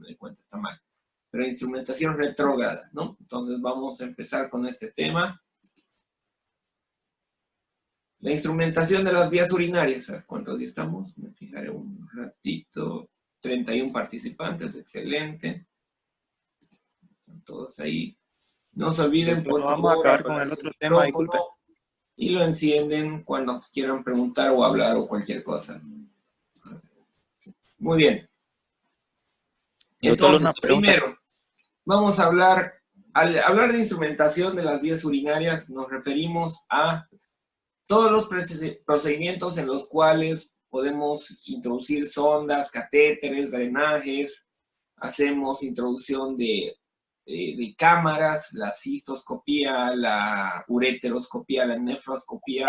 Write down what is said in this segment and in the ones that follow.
me di cuenta, está mal. Pero instrumentación retrógrada, ¿no? Entonces vamos a empezar con este tema. La instrumentación de las vías urinarias. ¿A cuántos días estamos? Me fijaré un ratito. 31 participantes, excelente. Están todos ahí. No se olviden, Doctor, por no vamos a favor, acabar con apagar el su otro tema, disculpe. micrófono y lo encienden cuando quieran preguntar o hablar o cualquier cosa. Muy bien. Doctor, Entonces, una pregunta. primero, vamos a hablar, al hablar de instrumentación de las vías urinarias, nos referimos a todos los procedimientos en los cuales podemos introducir sondas, catéteres, drenajes, hacemos introducción de cámaras, la cistoscopía, la ureteroscopía, la nefroscopía,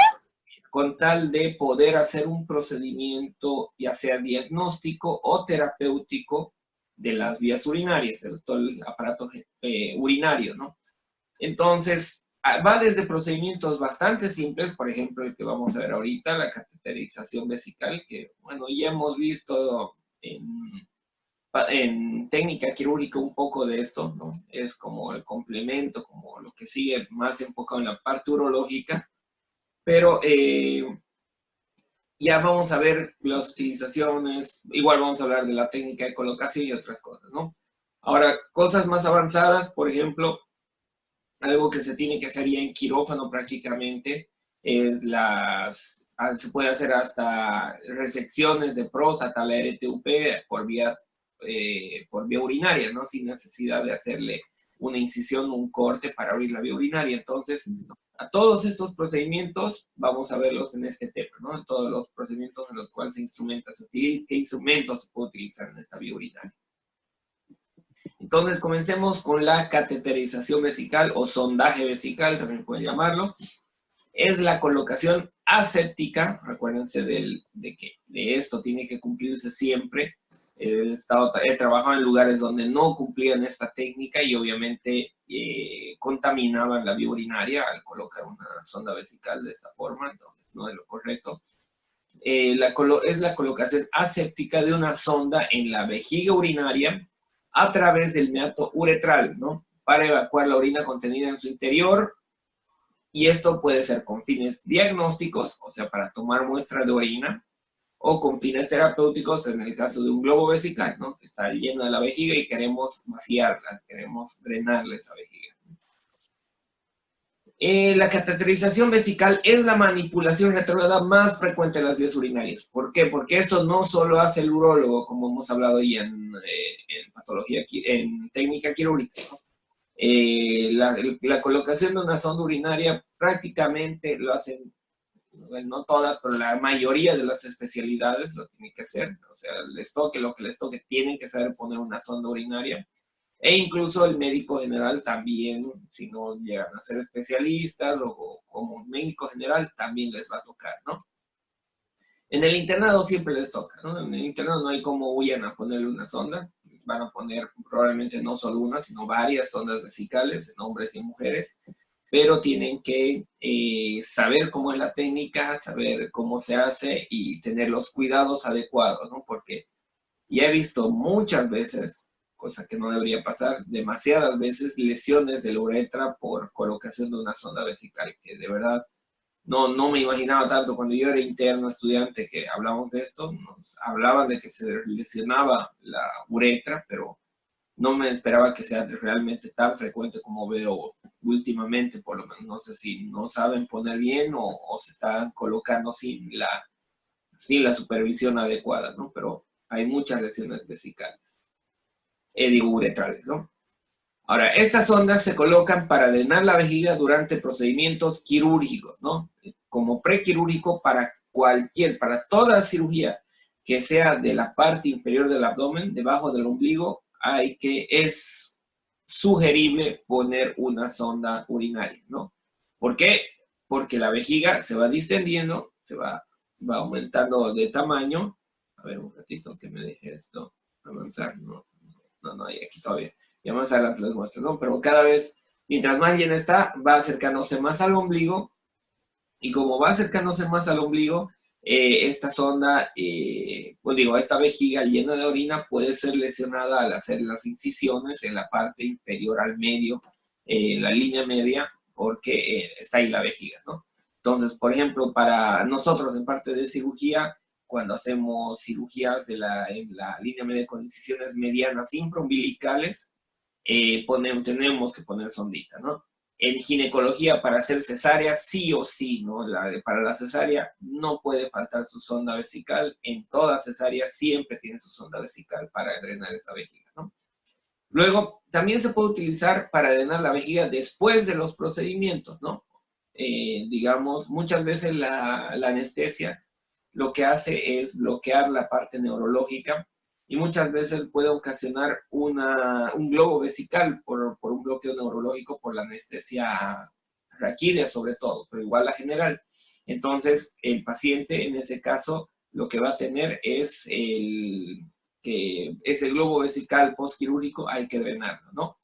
con tal de poder hacer un procedimiento ya sea diagnóstico o terapéutico de las vías urinarias, de todo el aparato urinario, ¿no? Entonces, va desde procedimientos bastante simples, por ejemplo, el que vamos a ver ahorita, la cateterización vesical, que, bueno, ya hemos visto en técnica quirúrgica un poco de esto, ¿no? Es como el complemento, como lo que sigue más enfocado en la parte urológica, pero ya vamos a ver las utilizaciones, igual vamos a hablar de la técnica de colocación y otras cosas, ¿no? Ahora, cosas más avanzadas, por ejemplo, algo que se tiene que hacer ya en quirófano prácticamente, es se puede hacer hasta resecciones de próstata, la RTUP, por vía urinaria, ¿no? Sin necesidad de hacerle una incisión o un corte para abrir la vía urinaria. Entonces, a todos estos procedimientos vamos a verlos en este tema, ¿no? Todos los procedimientos en los cuales se instrumenta, qué instrumentos se puede utilizar en esta vía urinaria. Entonces, comencemos con la cateterización vesical o sondaje vesical, también pueden llamarlo. Es la colocación aséptica, acuérdense de que de esto tiene que cumplirse siempre. He trabajado en lugares donde no cumplían esta técnica y obviamente contaminaban la vía urinaria al colocar una sonda vesical de esta forma, entonces no es lo correcto. Es la colocación aséptica de una sonda en la vejiga urinaria a través del meato uretral, ¿no? Para evacuar la orina contenida en su interior, y esto puede ser con fines diagnósticos, o sea, para tomar muestra de orina, o con fines terapéuticos en el caso de un globo vesical, ¿no? Que está lleno de la vejiga y queremos vaciarla, queremos drenarle esa vejiga. La cateterización vesical es la manipulación retrógrada más frecuente de las vías urinarias. ¿Por qué? Porque esto no solo hace el urólogo, como hemos hablado ya en patología, en técnica quirúrgica, ¿no? La colocación de una sonda urinaria prácticamente lo hacen, no todas, pero la mayoría de las especialidades lo tienen que hacer. O sea, lo que les toque, tienen que saber poner una sonda urinaria. E incluso el médico general también, si no llegan a ser especialistas o como médico general, también les va a tocar, ¿no? En el internado siempre les toca, ¿no? En el internado no hay como huyan a ponerle una sonda. Van a poner probablemente no solo una, sino varias sondas vesicales en hombres y mujeres, pero tienen que saber cómo es la técnica, saber cómo se hace y tener los cuidados adecuados, ¿no? Porque ya he visto muchas veces, cosa que no debería pasar, demasiadas veces, lesiones de la uretra por colocación de una sonda vesical, que de verdad no me imaginaba tanto. Cuando yo era interno estudiante que hablábamos de esto, nos hablaban de que se lesionaba la uretra, pero no me esperaba que sea realmente tan frecuente como veo últimamente, por lo menos. No sé si no saben poner bien o se están colocando sin la supervisión adecuada, ¿no? Pero hay muchas lesiones vesicales, digo uretrales, ¿no? Ahora, estas sondas se colocan para drenar la vejiga durante procedimientos quirúrgicos, ¿no? Como prequirúrgico para toda cirugía que sea de la parte inferior del abdomen, debajo del ombligo, es sugerible poner una sonda urinaria, ¿no? ¿Por qué? Porque la vejiga se va distendiendo, va aumentando de tamaño. A ver, un ratito que me deje esto avanzar. No, hay aquí todavía. Ya más adelante les muestro, ¿no? Pero cada vez, mientras más llena está, va acercándose más al ombligo, y como va acercándose más al ombligo, esta sonda, pues digo, esta vejiga llena de orina puede ser lesionada al hacer las incisiones en la parte inferior al medio, la línea media, porque está ahí la vejiga, ¿no? Entonces, por ejemplo, para nosotros en parte de cirugía, cuando hacemos cirugías en la línea media con incisiones medianas infraumbilicales, tenemos que poner sondita, ¿no? En ginecología, para hacer cesárea, sí o sí, ¿no? Para la cesárea no puede faltar su sonda vesical. En toda cesárea siempre tiene su sonda vesical para drenar esa vejiga, ¿no? Luego, también se puede utilizar para drenar la vejiga después de los procedimientos, ¿no? Digamos, muchas veces la anestesia lo que hace es bloquear la parte neurológica y muchas veces puede ocasionar un globo vesical por un bloqueo neurológico por la anestesia raquídea sobre todo, pero igual la general. Entonces, el paciente en ese caso lo que va a tener es que ese globo vesical postquirúrgico hay que drenarlo, ¿no?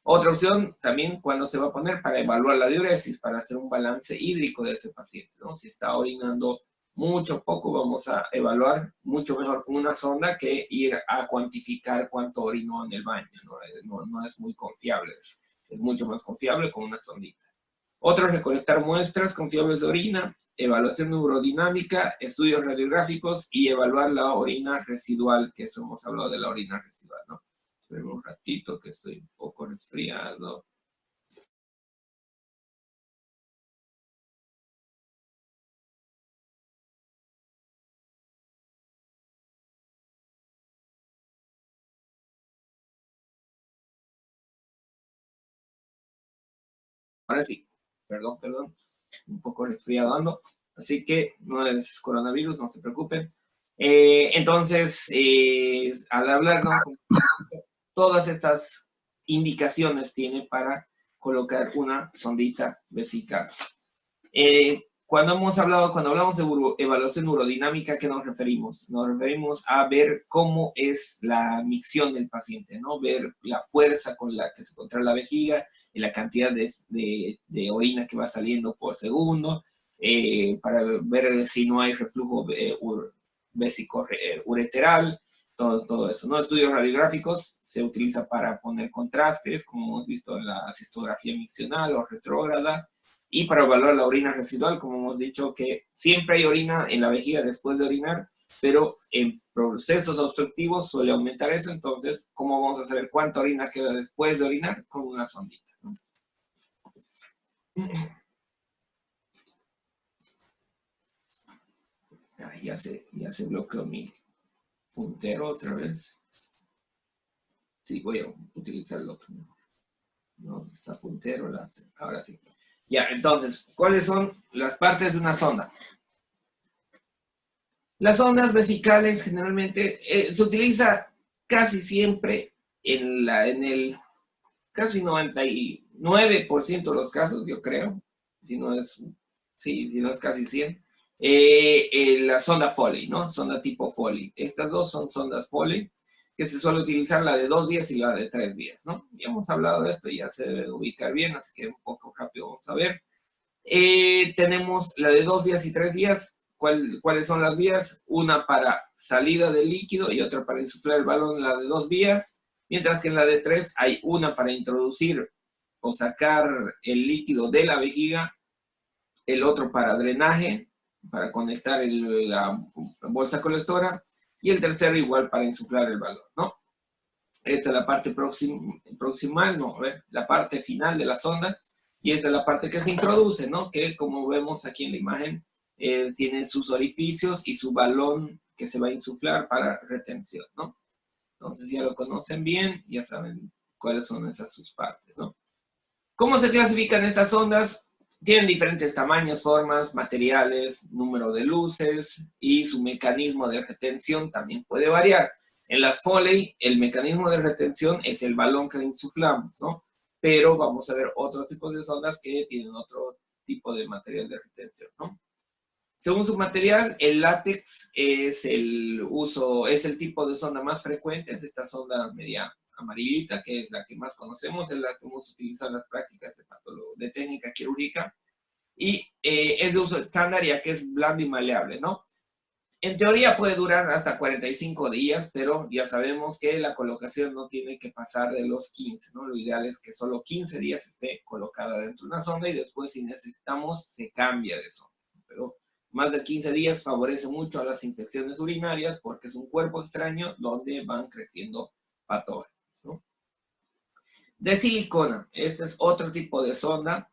Otra opción también cuando se va a poner para evaluar la diuresis, para hacer un balance hídrico de ese paciente, ¿no? Si está orinando mucho o poco, vamos a evaluar mucho mejor con una sonda que ir a cuantificar cuánto orinó en el baño, ¿no? No es muy confiable, es mucho más confiable con una sondita. Otro es recolectar muestras confiables de orina, evaluación neurodinámica, estudios radiográficos y evaluar la orina residual, que eso hemos hablado de la orina residual, ¿no? Esperen un ratito que estoy un poco resfriado. Ahora sí, perdón, un poco resfriado ando, así que no es coronavirus, no se preocupen. Entonces, al hablar, ¿no? Todas estas indicaciones tiene para colocar una sondita vesical. Cuando hablamos de evaluación neurodinámica, ¿a qué nos referimos? Nos referimos a ver cómo es la micción del paciente, ¿no? Ver la fuerza con la que se contrae la vejiga, y la cantidad de orina que va saliendo por segundo, para ver si no hay reflujo vésico ureteral, todo eso, ¿no? Estudios radiográficos se utiliza para poner contrastes, como hemos visto en la cistografía miccional o retrógrada, y para evaluar la orina residual, como hemos dicho, que siempre hay orina en la vejiga después de orinar, pero en procesos obstructivos suele aumentar eso. Entonces, ¿cómo vamos a saber cuánta orina queda después de orinar? Con una sondita, ¿no? Ya se bloqueó mi puntero otra vez. Sí, voy a utilizar el otro. No, está puntero, ahora sí. Ya, entonces, ¿cuáles son las partes de una sonda? Las sondas vesicales generalmente se utiliza casi siempre en el casi 99% de los casos, yo creo, si no es casi 100, la sonda Foley, ¿no? Sonda tipo Foley. Estas dos son sondas Foley, que se suele utilizar la de 2 vías y la de 3 vías, ¿no? Ya hemos hablado de esto, ya se debe ubicar bien, así que un poco rápido vamos a ver. Tenemos la de 2 vías y 3 vías. ¿Cuáles son las vías? Una para salida del líquido y otra para insuflar el balón en la de 2 vías, mientras que en la de 3 hay una para introducir o sacar el líquido de la vejiga, el otro para drenaje, para conectar la bolsa colectora, y el tercero igual para insuflar el balón, ¿no? Esta es la parte proximal, no, a ver, la parte final de la sonda, y esta es la parte que se introduce, ¿no? Que como vemos aquí en la imagen, tiene sus orificios y su balón que se va a insuflar para retención, ¿no? Entonces ya lo conocen bien, ya saben cuáles son esas sus partes, ¿no? ¿Cómo se clasifican estas sondas? Tienen diferentes tamaños, formas, materiales, número de luces, y su mecanismo de retención también puede variar. En las Foley, el mecanismo de retención es el balón que insuflamos, ¿no? Pero vamos a ver otros tipos de sondas que tienen otro tipo de material de retención, ¿no? Según su material, el látex es el tipo de sonda más frecuente, es esta sonda media amarillita, que es la que más conocemos, es la que hemos utilizado en las prácticas de técnica quirúrgica, y es de uso estándar ya que es blando y maleable, ¿no? En teoría puede durar hasta 45 días, pero ya sabemos que la colocación no tiene que pasar de los 15, ¿no? Lo ideal es que solo 15 días esté colocada dentro de una sonda y después, si necesitamos, se cambia de sonda. Pero más de 15 días favorece mucho a las infecciones urinarias porque es un cuerpo extraño donde van creciendo patógenos, ¿no? De silicona, este es otro tipo de sonda.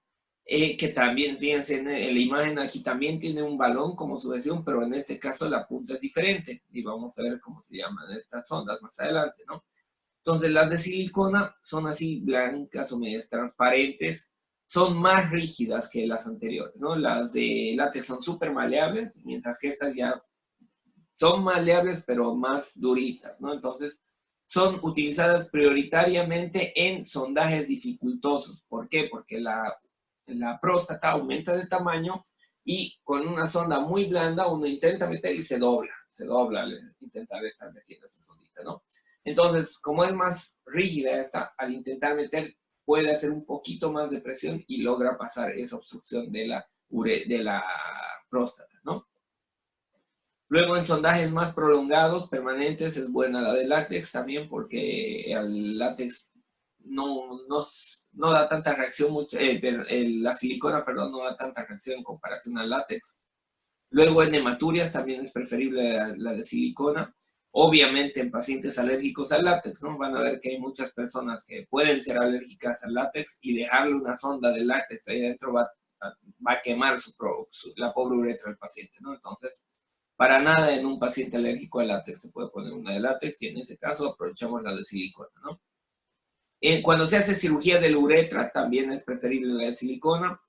Que también, fíjense, en la imagen aquí también tiene un balón como sujeción, pero en este caso la punta es diferente. Y vamos a ver cómo se llaman estas sondas más adelante, ¿no? Entonces, las de silicona son así blancas o medias transparentes, son más rígidas que las anteriores, ¿no? Las de látex son súper maleables, mientras que estas ya son maleables, pero más duritas, ¿no? Entonces, son utilizadas prioritariamente en sondajes dificultosos. ¿Por qué? Porque la próstata aumenta de tamaño y con una sonda muy blanda uno intenta meter y se dobla al intentar estar metiendo esa sondita, ¿no? Entonces, como es más rígida esta, al intentar meter puede hacer un poquito más de presión y logra pasar esa obstrucción de la próstata, ¿no? Luego en sondajes más prolongados, permanentes, es buena la de látex también porque el látex no da tanta reacción, la silicona, perdón, no da tanta reacción en comparación al látex. Luego en hematurias también es preferible la de silicona. Obviamente en pacientes alérgicos al látex, ¿no? Van a ver que hay muchas personas que pueden ser alérgicas al látex y dejarle una sonda de látex ahí adentro va a quemar la pobre uretra del paciente, ¿no? Entonces, para nada en un paciente alérgico al látex se puede poner una de látex y en ese caso aprovechamos la de silicona, ¿no? Cuando se hace cirugía de la uretra también es preferible la de silicona.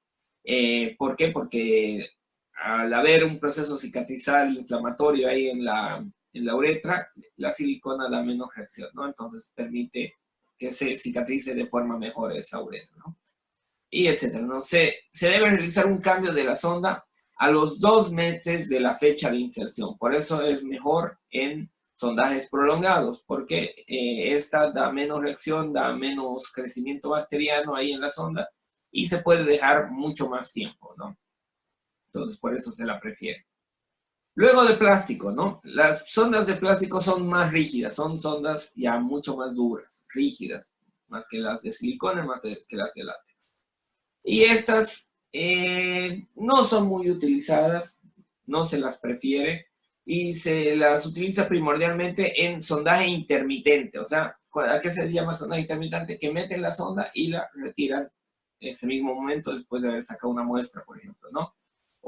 ¿Por qué? Porque al haber un proceso cicatrizal inflamatorio ahí en la uretra, la silicona da menos reacción, ¿no? Entonces permite que se cicatrice de forma mejor esa uretra, ¿no? Y etcétera, ¿no? Se debe realizar un cambio de la sonda a los 2 meses de la fecha de inserción. Por eso es mejor en sondajes prolongados, porque esta da menos reacción, da menos crecimiento bacteriano ahí en la sonda y se puede dejar mucho más tiempo, ¿no? Entonces, por eso se la prefiere. Luego de plástico, ¿no? Las sondas de plástico son más rígidas, son sondas ya mucho más duras, rígidas, más que las de silicona, más que las de látex. Y estas no son muy utilizadas, no se las prefiere y se las utiliza primordialmente en sondaje intermitente. O sea, ¿a qué se llama sondaje intermitente? Que meten la sonda y la retiran ese mismo momento después de haber sacado una muestra, por ejemplo, ¿no?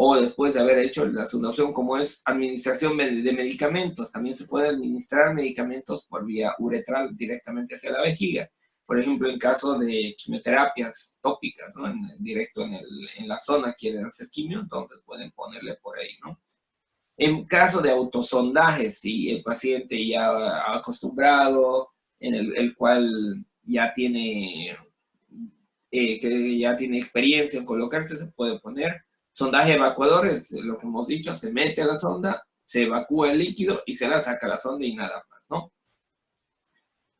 O después de haber hecho la segunda opción, como es administración de medicamentos. También se puede administrar medicamentos por vía uretral directamente hacia la vejiga. Por ejemplo, en caso de quimioterapias tópicas, ¿no? Directo en la zona quieren hacer quimio, entonces pueden ponerle por ahí, ¿no? En caso de autosondajes, si el paciente ya acostumbrado, en el cual ya tiene, que ya tiene experiencia en colocarse, se puede poner. Sondaje evacuador, es lo que hemos dicho, se mete a la sonda, se evacúa el líquido y se la saca la sonda y nada más, ¿no?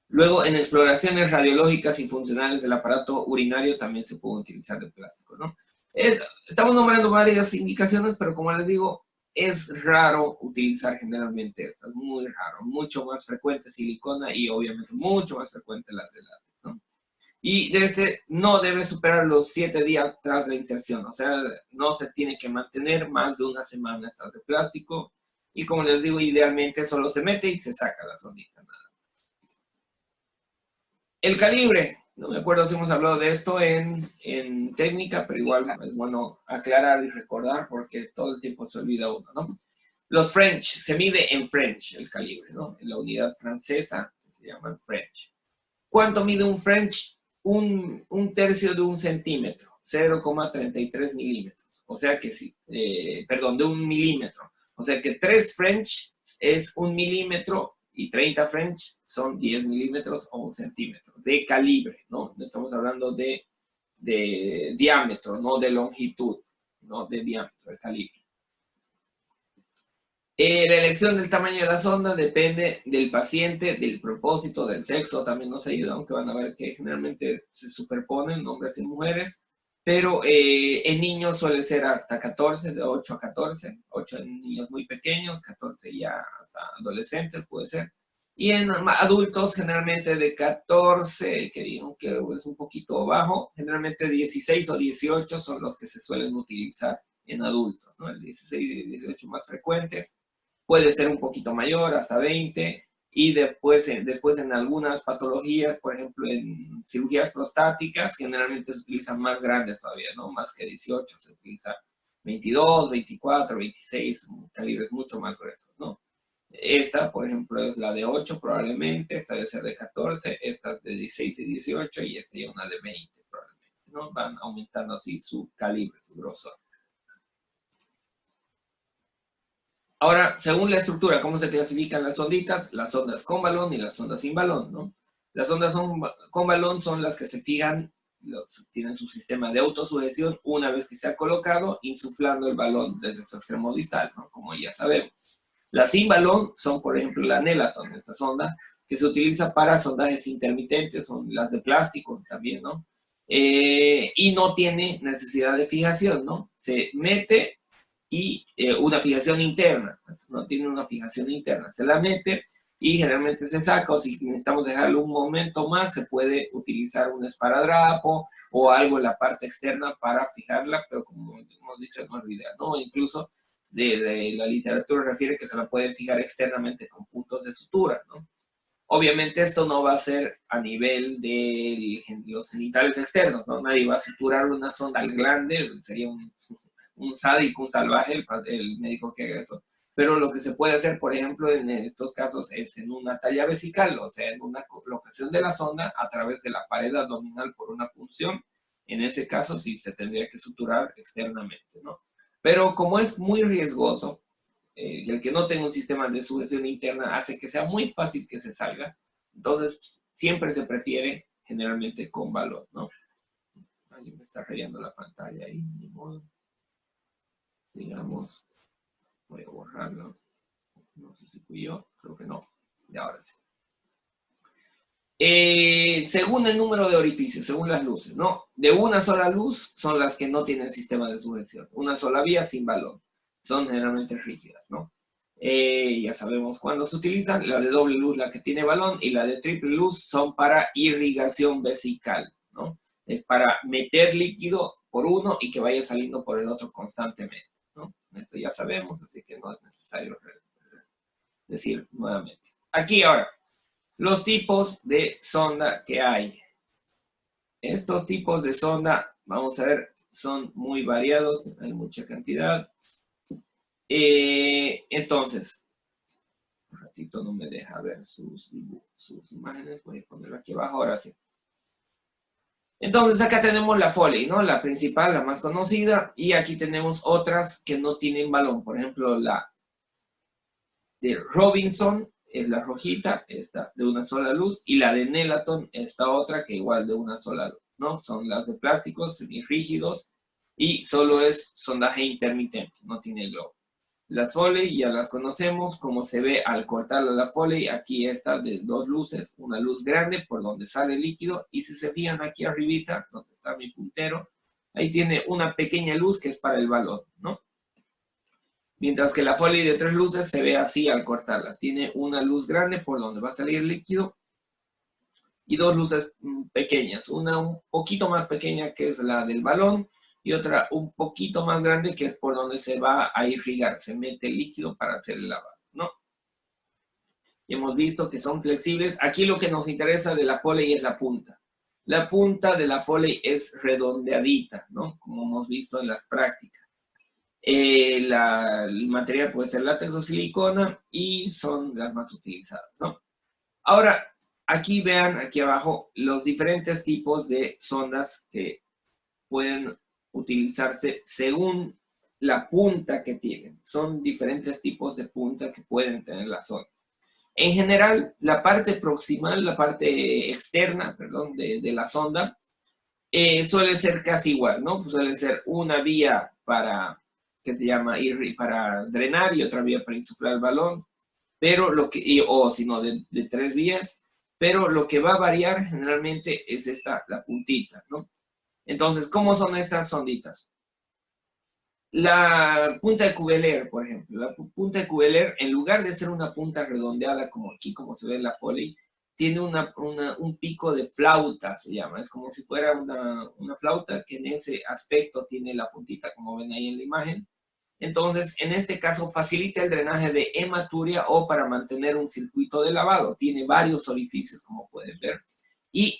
Luego, en exploraciones radiológicas y funcionales del aparato urinario también se puede utilizar el plástico, ¿no? Estamos nombrando varias indicaciones, pero como les digo, es raro utilizar generalmente esto, es muy raro, mucho más frecuente silicona y obviamente mucho más frecuente las de látex, ¿no? Y no debe superar los 7 días tras la inserción, o sea, no se tiene que mantener más de una semana estas de plástico y como les digo, idealmente solo se mete y se saca la sondita, nada. El calibre, no me acuerdo si hemos hablado de esto en técnica, pero igual es bueno aclarar y recordar porque todo el tiempo se olvida uno, ¿no? Los French, se mide en French el calibre, ¿no? En la unidad francesa se llaman French. ¿Cuánto mide un French? Un tercio de un centímetro, 0,33 milímetros. O sea que sí, perdón, de un milímetro. O sea que 3 French es 1 milímetro y 30 French son 10 milímetros o 1 centímetro de calibre, ¿no? No estamos hablando de diámetro, no de longitud, no de diámetro, de calibre. La elección del tamaño de la sonda depende del paciente, del propósito, del sexo, también nos ayuda, aunque van a ver que generalmente se superponen hombres y mujeres, pero en niños suele ser hasta 14, de 8 a 14, 8 en niños muy pequeños, 14 ya hasta adolescentes puede ser. Y en adultos generalmente de 14, que digo que es un poquito bajo, generalmente 16 o 18 son los que se suelen utilizar en adultos, ¿no? El 16 y el 18 más frecuentes. Puede ser un poquito mayor, hasta 20, y después en algunas patologías, por ejemplo en cirugías prostáticas, generalmente se utilizan más grandes todavía, ¿no? Más que 18, se utiliza 22, 24, 26, calibres mucho más gruesos, ¿no? Esta, por ejemplo, es la de 8 probablemente, esta debe ser de 14, esta es de 16 y 18 y esta ya una de 20 probablemente, ¿no? Van aumentando así su calibre, su grosor. Ahora, según la estructura, ¿cómo se clasifican las sonditas? Las sondas con balón y las sondas sin balón, ¿no? Las sondas con balón son las que se fijan, tienen su sistema de autosujeción una vez que se ha colocado, insuflando el balón desde su extremo distal, ¿no? Como ya sabemos. Las sin balón son, por ejemplo, la Nelaton, esta sonda, que se utiliza para sondajes intermitentes, son las de plástico también, ¿no? Y no tiene necesidad de fijación, ¿no? Se mete y una fijación interna, no tiene una fijación interna, se la mete y generalmente se saca, o si necesitamos dejarlo un momento más, se puede utilizar un esparadrapo o algo en la parte externa para fijarla, pero como hemos dicho, no es lo ideal, ¿no? Incluso de la literatura refiere que se la pueden fijar externamente con puntos de sutura, ¿no? Obviamente esto no va a ser a nivel de los genitales externos, ¿no? Nadie va a suturar una sonda al glande, sería un sádico, un salvaje el médico que haga eso. Pero lo que se puede hacer, por ejemplo, en estos casos es en una talla vesical, o sea, en una colocación de la sonda a través de la pared abdominal por una punción. En ese caso sí se tendría que suturar externamente, ¿no? Pero como es muy riesgoso, y el que no tenga un sistema de sujeción interna hace que sea muy fácil que se salga, entonces pues, siempre se prefiere generalmente con balón, ¿no? Alguien me está rayando la pantalla ahí, ni modo. Digamos, voy a borrarlo. No sé si fui yo, creo que no. Y ahora sí. Según el número de orificios, según las luces, ¿no? De una sola luz son las que no tienen sistema de sujeción. Una sola vía sin balón. Son generalmente rígidas, ¿no? Ya sabemos cuándo se utilizan. La de doble luz, la que tiene balón, y la de triple luz son para irrigación vesical, ¿no? Es para meter líquido por uno y que vaya saliendo por el otro constantemente, ¿no? Esto ya sabemos, así que no es necesario decir nuevamente. Aquí ahora, los tipos de sonda que hay. Estos tipos de sonda, vamos a ver, son muy variados, hay mucha cantidad. Entonces, un ratito no me deja ver sus imágenes, voy a ponerlo aquí abajo, ahora sí. Entonces acá tenemos la Foley, ¿no? La principal, la más conocida, y aquí tenemos otras que no tienen balón. Por ejemplo, la de Robinson es la rojita, esta de una sola luz, y la de Nelaton, esta otra que igual de una sola luz, ¿no? Son las de plásticos, semirrígidos, y solo es sondaje intermitente, no tiene globo. Las Foley ya las conocemos, como se ve al cortar la Foley, aquí está de dos luces, una luz grande por donde sale el líquido, y si se fijan aquí arribita, donde está mi puntero, ahí tiene una pequeña luz que es para el balón, ¿no? Mientras que la Foley de tres luces se ve así al cortarla, tiene una luz grande por donde va a salir el líquido, y dos luces pequeñas, una un poquito más pequeña que es la del balón, y otra un poquito más grande que es por donde se va a irrigar, se mete el líquido para hacer el lavado, ¿no? Y hemos visto que son flexibles. Aquí lo que nos interesa de la Foley es la punta. La punta de la Foley es redondeadita, ¿no? Como hemos visto en las prácticas. El material puede ser látex o silicona y son las más utilizadas, ¿no? Ahora, aquí vean, aquí abajo, los diferentes tipos de sondas que pueden utilizarse según la punta que tienen. Son diferentes tipos de punta que pueden tener las sondas. En general, la parte proximal, la parte externa, perdón, de la sonda, suele ser casi igual, ¿no? Pues suele ser una vía para, que se llama para drenar y otra vía para insuflar el balón, pero lo que, o si no, de tres vías, pero lo que va a variar generalmente es esta, la puntita, ¿no? Entonces, ¿cómo son estas sonditas? La punta de Cuvier, por ejemplo, la punta de Cuvier, en lugar de ser una punta redondeada como aquí, como se ve en la Foley, tiene un pico de flauta, se llama. Es como si fuera una flauta que en ese aspecto tiene la puntita, como ven ahí en la imagen. Entonces, en este caso, facilita el drenaje de hematuria o para mantener un circuito de lavado. Tiene varios orificios, como pueden ver. ¿Y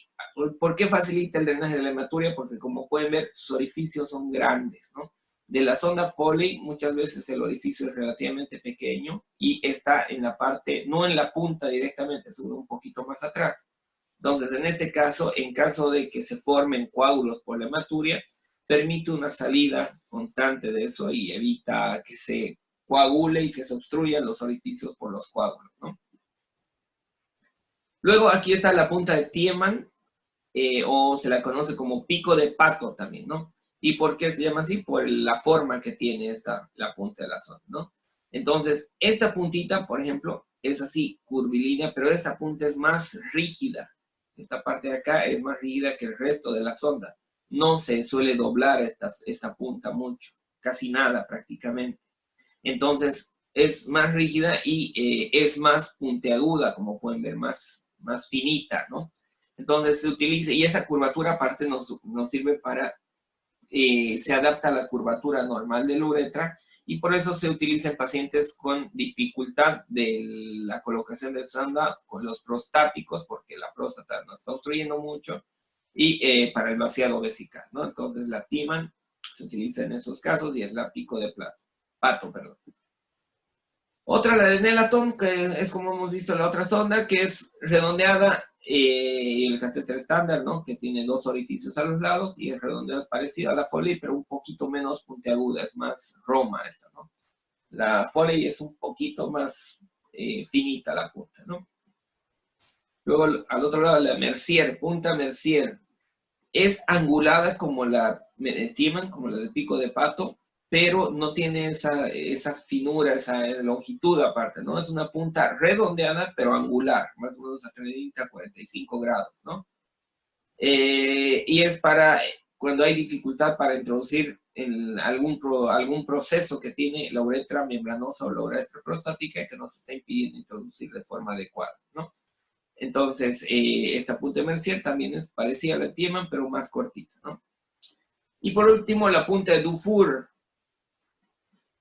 por qué facilita el drenaje de la hematuria? Porque, como pueden ver, sus orificios son grandes, ¿no? De la sonda Foley, muchas veces el orificio es relativamente pequeño y está en la parte, no en la punta directamente, sino un poquito más atrás. Entonces, en este caso, en caso de que se formen coágulos por la hematuria, permite una salida constante de eso y evita que se coagule y que se obstruyan los orificios por los coágulos, ¿no? Luego aquí está la punta de Tiemann, o se la conoce como pico de pato también, ¿no? ¿Y por qué se llama así? Por la forma que tiene la punta de la sonda, ¿no? Entonces, esta puntita, por ejemplo, es así, curvilínea, pero esta punta es más rígida. Esta parte de acá es más rígida que el resto de la sonda. No se suele doblar esta punta mucho, casi nada prácticamente. Entonces, es más rígida y es más puntiaguda, como pueden ver, más finita, ¿no? Entonces se utiliza, y esa curvatura aparte nos sirve para, se adapta a la curvatura normal de la uretra, y por eso se utiliza en pacientes con dificultad de la colocación de sonda, con los prostáticos, porque la próstata nos está obstruyendo mucho, y para el vaciado vesical, ¿no? Entonces la Tiemann se utiliza en esos casos y es la pico de pato, perdón. Otra, la de Nelaton, que es como hemos visto la otra sonda, que es redondeada, y el catéter estándar, ¿no? Que tiene dos orificios a los lados y es redondeada, es parecida a la Foley, pero un poquito menos puntiaguda, es más Roma esta, ¿no? La Foley es un poquito más finita la punta, ¿no? Luego, al otro lado, la Mercier, punta Mercier, es angulada como la Tiemann, como la del pico de pato, pero no tiene esa finura, esa longitud aparte, ¿no? Es una punta redondeada, pero angular, más o menos a 30 a 45 grados, ¿no? Y es para cuando hay dificultad para introducir en algún proceso que tiene la uretra membranosa o la uretra prostática que nos está impidiendo introducir de forma adecuada, ¿no? Entonces, esta punta de Mercier también es parecida a la Tiemann, pero más cortita, ¿no? Y por último, la punta de Dufour,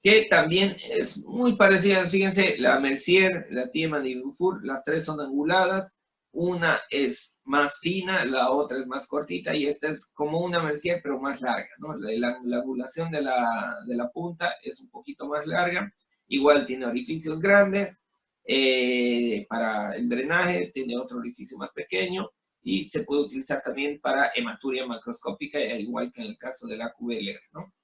que también es muy parecida. Fíjense, la Mercier, la Tiemann y Dufour, las tres son anguladas. Una es más fina, la otra es más cortita, y esta es como una Mercier, pero más larga, ¿no? La angulación de la punta es un poquito más larga. Igual tiene orificios grandes. Para el drenaje, tiene otro orificio más pequeño, y se puede utilizar también para hematuria macroscópica, igual que en el caso de la QVLR, ¿no?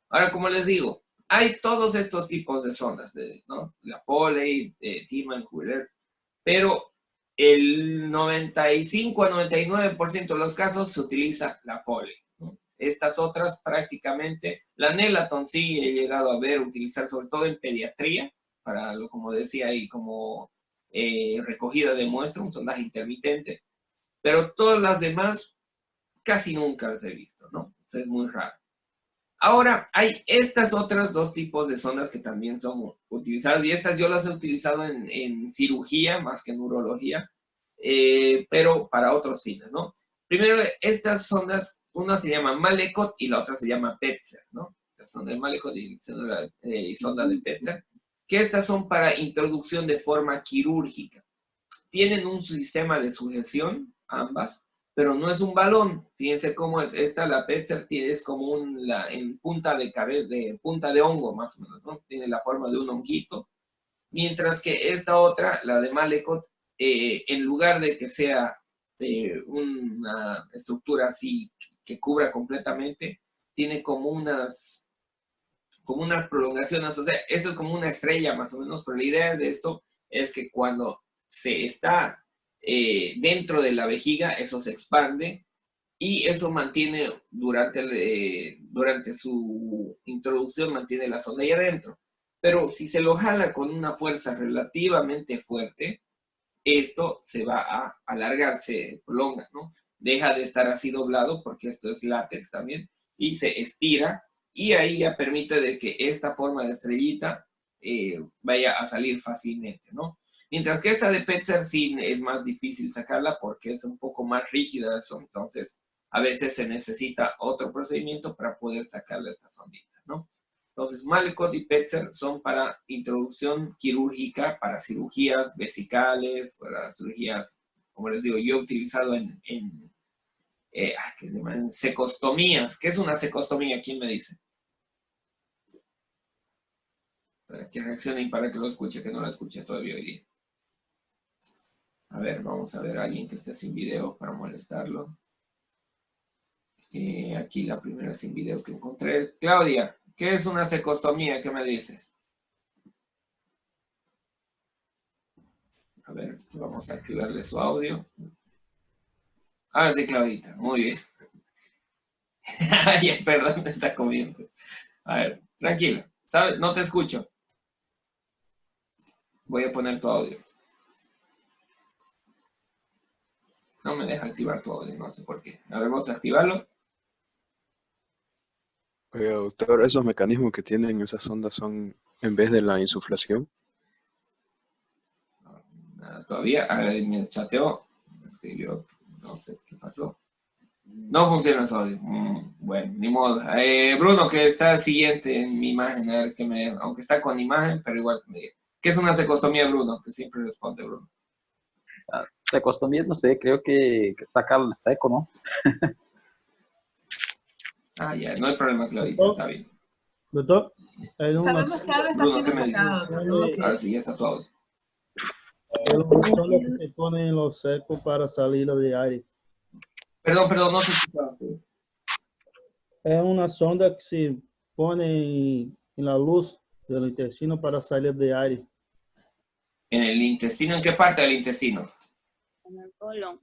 Ahora, como les digo, hay todos estos tipos de sondas, ¿no? La Foley, Tiemann, QVLR, pero el 95 a 99% de los casos se utiliza la Foley, ¿no? Estas otras prácticamente, la Nelaton sí he llegado a ver utilizar sobre todo en pediatría, para, como decía ahí, como recogida de muestra, un sondaje intermitente, pero todas las demás casi nunca las he visto, ¿no? O sea, es muy raro. Ahora, hay estas otras dos tipos de sondas que también son utilizadas, y estas yo las he utilizado en cirugía más que en urología, pero para otros fines, ¿no? Primero, estas sondas, una se llama Mallecot y la otra se llama Petzer, ¿no? La sonda de Mallecot y sonda de Petzer, que estas son para introducción de forma quirúrgica. Tienen un sistema de sujeción, ambas, pero no es un balón. Fíjense cómo es. Esta, la Petzer, es como en punta de cabeza, punta de hongo, más o menos, ¿no? Tiene la forma de un honguito. Mientras que esta otra, la de Mallecot, en lugar de que sea una estructura así que cubra completamente, tiene como unas prolongaciones. O sea, esto es como una estrella, más o menos, pero la idea de esto es que cuando se está dentro de la vejiga, eso se expande y eso mantiene durante su introducción, mantiene la sonda ahí adentro. Pero si se lo jala con una fuerza relativamente fuerte, esto se va a alargar, se prolonga, ¿no? deja de estar así doblado, porque esto es látex también, y se estira, y ahí ya permite de que esta forma de estrellita vaya a salir fácilmente, ¿no? Mientras que esta de Petzer sí es más difícil sacarla porque es un poco más rígida eso, entonces a veces se necesita otro procedimiento para poder sacarle esta sondita, ¿no? Entonces, Malecot y Petzer son para introducción quirúrgica, para cirugías vesicales, para cirugías, como les digo, yo he utilizado en ¿qué se llaman? Secostomías. ¿Qué es una secostomía? ¿Quién me dice? Para que reaccione y para que lo escuche, que no lo escuche todavía hoy día. A ver, vamos a ver a alguien que esté sin video para molestarlo. Aquí la primera sin video que encontré. Claudia, ¿qué es una secostomía? ¿Qué me dices? A ver, vamos a activarle su audio. Ah, es de Claudita, muy bien. Ay, perdón, me está comiendo. A ver, tranquila, ¿sabes? No te escucho. Voy a poner tu audio. No me deja activar tu audio, no sé por qué. A ver, vamos a activarlo. Oiga, doctor, esos mecanismos que tienen esas ondas son en vez de la insuflación. Nada, todavía. A ver, me chateó. Escribió, no sé qué pasó. No funciona el audio. Bueno, ni modo. Bruno, que está el siguiente en mi imagen, a ver que me, aunque está con imagen, pero igual que me diga. ¿Qué es una secostomía, Bruno? Que siempre responde Bruno. Secostomía, no sé, creo que saca el seco, ¿no? Ah, ya, no hay problema, Claudita, está bien. Doctor, hay una, Sabemos que algo está Bruno, siendo ¿qué me dices? sacado. Sabemos que Ahora sí, ya está tu audio. hay una sonda que se pone en los secos para salida de aire. Perdón, no te escuchaba. Es una sonda que se pone en la luz del intestino para salir de aire. ¿En el intestino? ¿En qué parte del intestino? En el colon.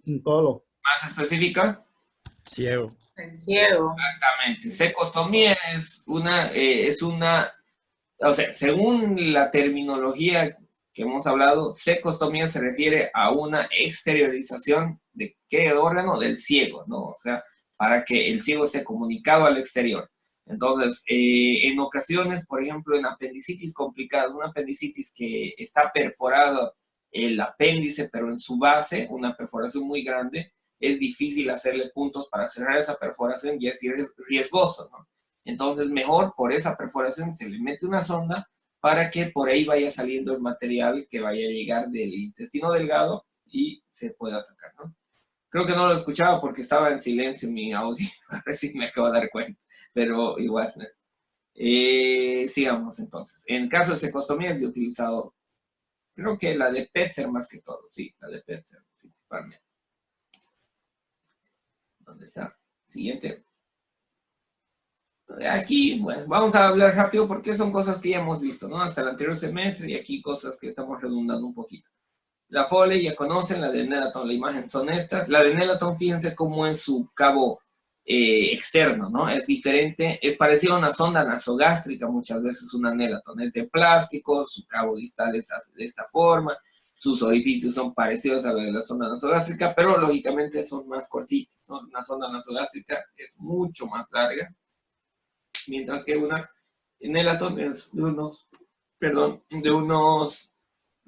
En colon. ¿Más específica? Ciego. el ciego. Exactamente. Secostomía es una, o sea, según la terminología que hemos hablado, secostomía se refiere a una exteriorización de qué órgano, del ciego, ¿no? O sea, para que el ciego esté comunicado al exterior. Entonces, en ocasiones, por ejemplo, en apendicitis complicadas, una apendicitis que está perforado el apéndice, pero en su base, una perforación muy grande, es difícil hacerle puntos para cerrar esa perforación y es riesgoso, ¿no? Entonces, mejor por esa perforación se le mete una sonda para que por ahí vaya saliendo el material que vaya a llegar del intestino delgado y se pueda sacar, ¿no? Creo que no lo escuchaba porque estaba en silencio mi audio, recién me acabo de dar cuenta, pero igual. Sigamos entonces. En caso de secostomías, yo he utilizado, creo que la de Petzer más que todo, sí, la de Petzer principalmente. ¿Dónde está? Siguiente. Aquí, bueno, vamos a hablar rápido porque son cosas que ya hemos visto, ¿no? Hasta el anterior semestre y aquí cosas que estamos redundando un poquito. La Foley ya conocen, la de Nelaton, la imagen son estas. La de Nelaton, fíjense cómo es su cabo externo, ¿no? Es diferente, es parecido a una sonda nasogástrica, muchas veces una Nelaton. Es de plástico, su cabo distal es de esta forma, sus orificios son parecidos a los de la sonda nasogástrica, pero lógicamente son más cortitos, ¿no? Una sonda nasogástrica es mucho más larga, mientras que una Nelaton es de unos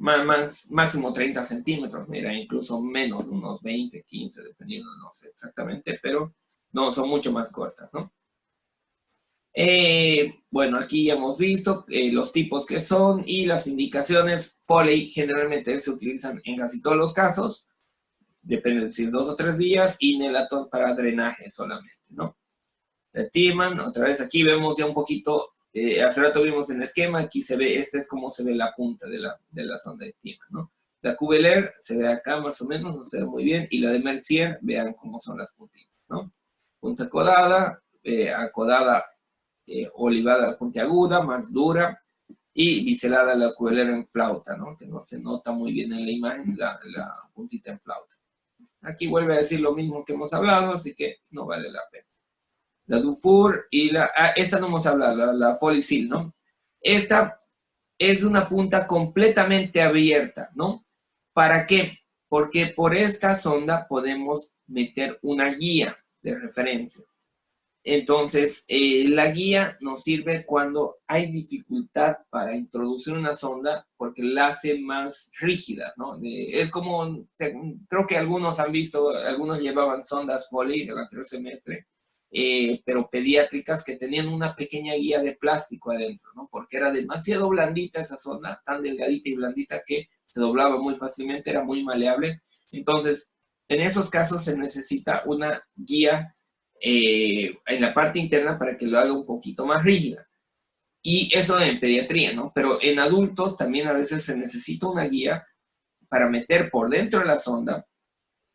máximo 30 centímetros, mira, incluso menos, unos 20, 15, dependiendo, no sé exactamente, pero no, son mucho más cortas, ¿no? Bueno, aquí ya hemos visto los tipos que son y las indicaciones. Foley generalmente se utilizan en casi todos los casos, depende de si es 2 o 3 vías, y Nelaton para drenaje solamente, ¿no? Tiemann, otra vez aquí vemos ya un poquito, hace rato vimos en el esquema, aquí se ve, este es como se ve la punta de la sonda de Tiemann, ¿no? La Cubeler se ve acá más o menos, no se ve muy bien, y la de Mercier, vean cómo son las puntitas, ¿no? Punta acodada, acodada, olivada puntiaguda, más dura, y biselada la Cubeler en flauta, ¿no? Que no se nota muy bien en la imagen la puntita en flauta. Aquí vuelve a decir lo mismo que hemos hablado, así que no vale la pena. La Dufour y esta no hemos hablado, la Foley-Seal, ¿no? Esta es una punta completamente abierta, ¿no? ¿Para qué? Porque por esta sonda podemos meter una guía de referencia. Entonces, la guía nos sirve cuando hay dificultad para introducir una sonda porque la hace más rígida, ¿no? Es como, creo que algunos han visto, algunos llevaban sondas Foley el anterior semestre, pero pediátricas que tenían una pequeña guía de plástico adentro, ¿no? Porque era demasiado blandita esa sonda, tan delgadita y blandita que se doblaba muy fácilmente, era muy maleable. Entonces, en esos casos se necesita una guía en la parte interna para que lo haga un poquito más rígida. Y eso en pediatría, ¿no? Pero en adultos también a veces se necesita una guía para meter por dentro de la sonda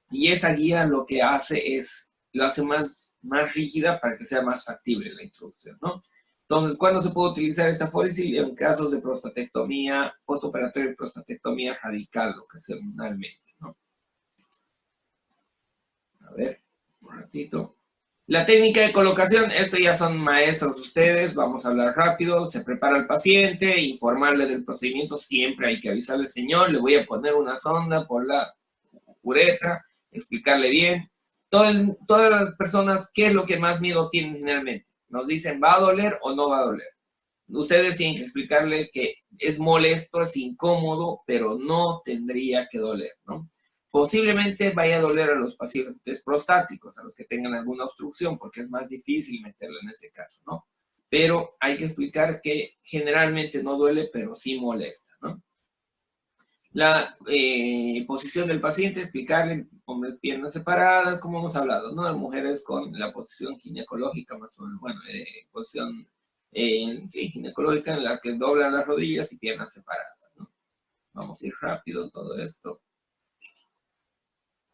y esa guía lo que hace es, lo hace más rígida para que sea más factible la introducción, ¿no? Entonces, ¿cuándo se puede utilizar esta fólisis? En casos de prostatectomía, postoperatoria de prostatectomía radical, ocasionalmente, ¿no? A ver, un ratito. La técnica de colocación, esto ya son maestros ustedes, vamos a hablar rápido, se prepara el paciente, informarle del procedimiento, siempre hay que avisarle, señor, le voy a poner una sonda por la uretra, explicarle bien. Todas las personas, ¿qué es lo que más miedo tienen generalmente? Nos dicen, ¿va a doler o no va a doler? Ustedes tienen que explicarle que es molesto, es incómodo, pero no tendría que doler, ¿no? Posiblemente vaya a doler a los pacientes prostáticos, a los que tengan alguna obstrucción, porque es más difícil meterlo en ese caso, ¿no? Pero hay que explicar que generalmente no duele, pero sí molesta, ¿no? La posición del paciente, explicarle hombres piernas separadas, como hemos hablado, ¿no? Mujeres con la posición ginecológica, más o menos, bueno, posición sí, ginecológica en la que doblan las rodillas y piernas separadas, ¿no? Vamos a ir rápido todo esto.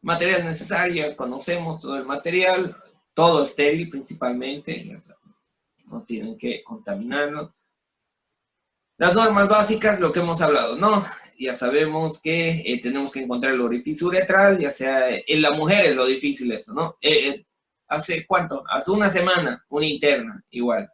Material necesario, conocemos todo el material, todo estéril principalmente, ya saben, no tienen que contaminarlo. Las normas básicas, lo que hemos hablado, ¿no? Ya sabemos que tenemos que encontrar el orificio uretral, ya sea en la mujer es lo difícil eso, ¿no? ¿Hace cuánto? Hace una semana, una interna, igual.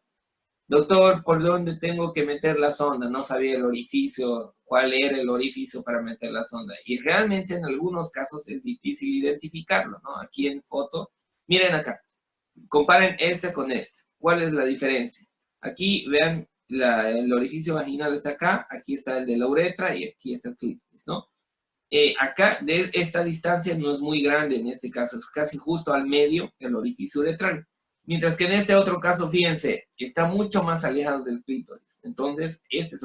Doctor, ¿por dónde tengo que meter la sonda? No sabía el orificio, cuál era el orificio para meter la sonda. Y realmente en algunos casos es difícil identificarlo, ¿no? Aquí en foto, miren acá, comparen este con este. ¿Cuál es la diferencia? Aquí vean, el orificio vaginal está acá, aquí está el de la uretra y aquí está el clítoris, ¿no? Acá, de esta distancia no es muy grande en este caso, es casi justo al medio del orificio uretral. Mientras que en este otro caso, fíjense, está mucho más alejado del clítoris. Entonces, este es